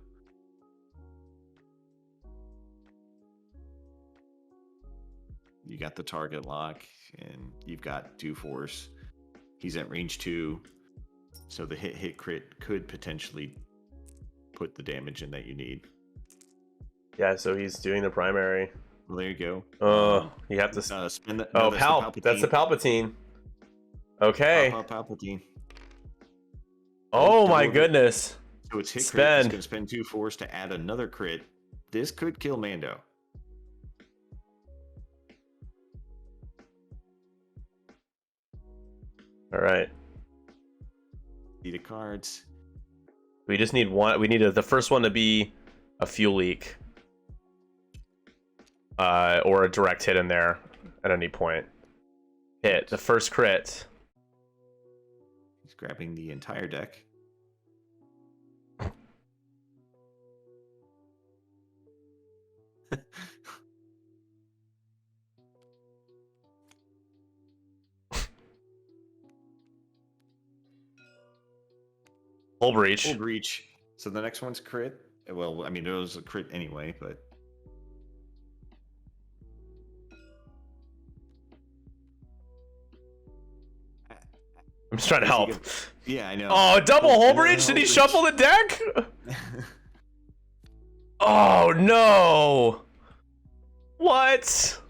you got the target lock, and you've got 2 force. He's at range 2, so the hit crit could potentially put the damage in that you need. Yeah, so he's doing the primary. Well, there you go. You have to spend the. Oh, No, That's the Palpatine. Okay. Palpatine. Oh my goodness. So it's hit crit. Spend. He's going to spend 2 force to add another crit. This could kill Mando. All right. See the cards. We just need one. We need the first one to be a fuel leak. Or a direct hit in there at any point. Hit. The first crit. He's grabbing the entire deck. Hull breach. Full breach. So the next one's crit. Well, I mean, it was a crit anyway, but. I'm just trying to help. Yeah, I know. Oh, double hull breach? Did he shuffle the deck? Oh no! What?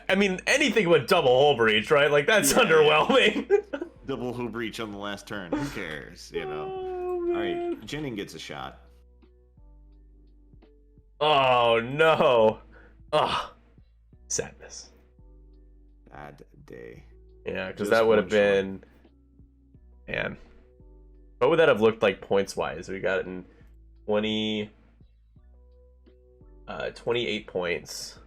I mean, anything with double hull breach, right? Like that's underwhelming. Double hull breach on the last turn. Who cares? You know. Oh, all right, Jennings gets a shot. Oh no! Oh, sadness. Bad day. Yeah, because that would have been. Man, what would that have looked like points wise? We got it in 28 points.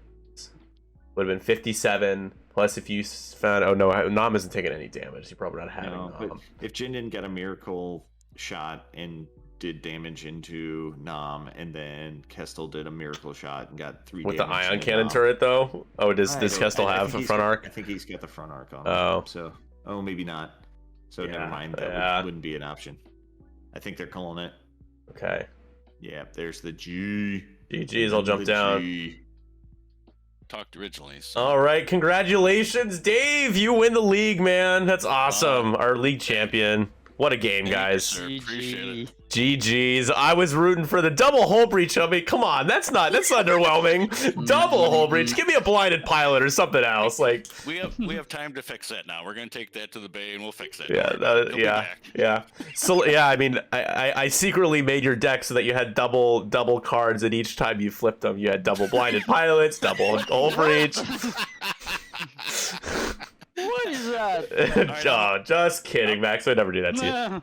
Would have been 57 plus if you found. Oh no, Nom isn't taking any damage. He probably not having Nom. But if Jin didn't get a miracle shot and did damage into Nom, and then Kestel did a miracle shot and got 3 with the damage ion into cannon Nom. turret though. Oh, does Kestel have a front arc? I think he's got the front arc on. Oh, so maybe not. So never mind. That wouldn't be an option. I think they're calling it. Okay. Yeah, there's the G. GG's. I'll jump down. G. Talked originally. So. All right, congratulations, Dave! You win the league, man. That's awesome. Our league champion. What a game, guys. Appreciate it. GG's. I was rooting for the double hull breach. I mean, come on, that's underwhelming. Double hull breach. Give me a blinded pilot or something else. Like we have time to fix that now. We're gonna take that to the bay and we'll fix it. Yeah. So yeah, I mean, I secretly made your deck so that you had double cards, and each time you flipped them, you had double blinded pilots, double hull breach. What is that? Oh, just kidding, Max. I'd never do that to you.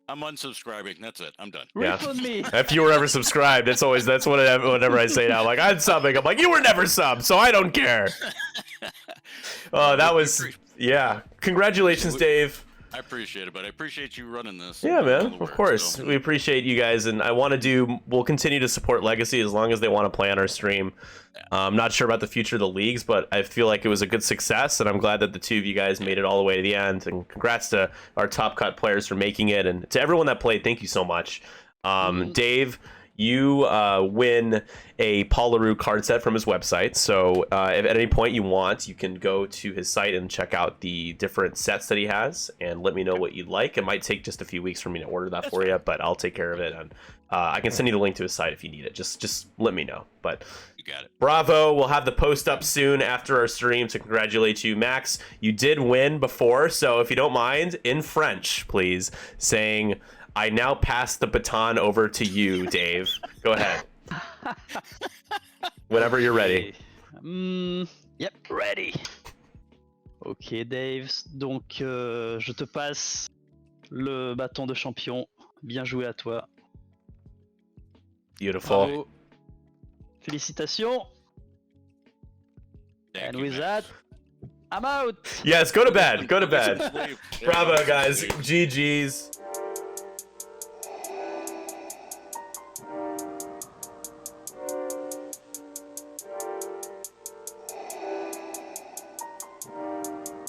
I'm unsubscribing. That's it. I'm done. Rip on me. If you were ever subscribed, that's whatever I say now. Like I'm subbing. I'm like, you were never subbed, so I don't care. That was Congratulations, Dave. I appreciate it, but I appreciate you running this. Yeah, man. Of course. We appreciate you guys, and we'll continue to support Legacy as long as they want to play on our stream. I'm not sure about the future of the leagues, but I feel like it was a good success, and I'm glad that the two of you guys made it all the way to the end. And congrats to our top cut players for making it, and to everyone that played, thank you so much. Dave, you win a Paul LaRue card set from his website. So if at any point you want, you can go to his site and check out the different sets that he has and let me know what you'd like. It might take just a few weeks for me to order that for you, but I'll take care of it. And I can send you the link to his site if you need it. Just let me know. But you got it. Bravo. We'll have the post up soon after our stream to congratulate you. Max, you did win before. So if you don't mind, in French, please, saying, I now pass the baton over to you, Dave. Go ahead. Whenever you're ready. Yep, ready. Ok, Dave. Donc, je te passe le bâton de champion. Bien joué à toi. Beautiful. Bravo. Félicitations. Thank And you, with Max. that, I'm out. Yes, go to bed. Go to bed. Sleep. Bravo, guys. GG's.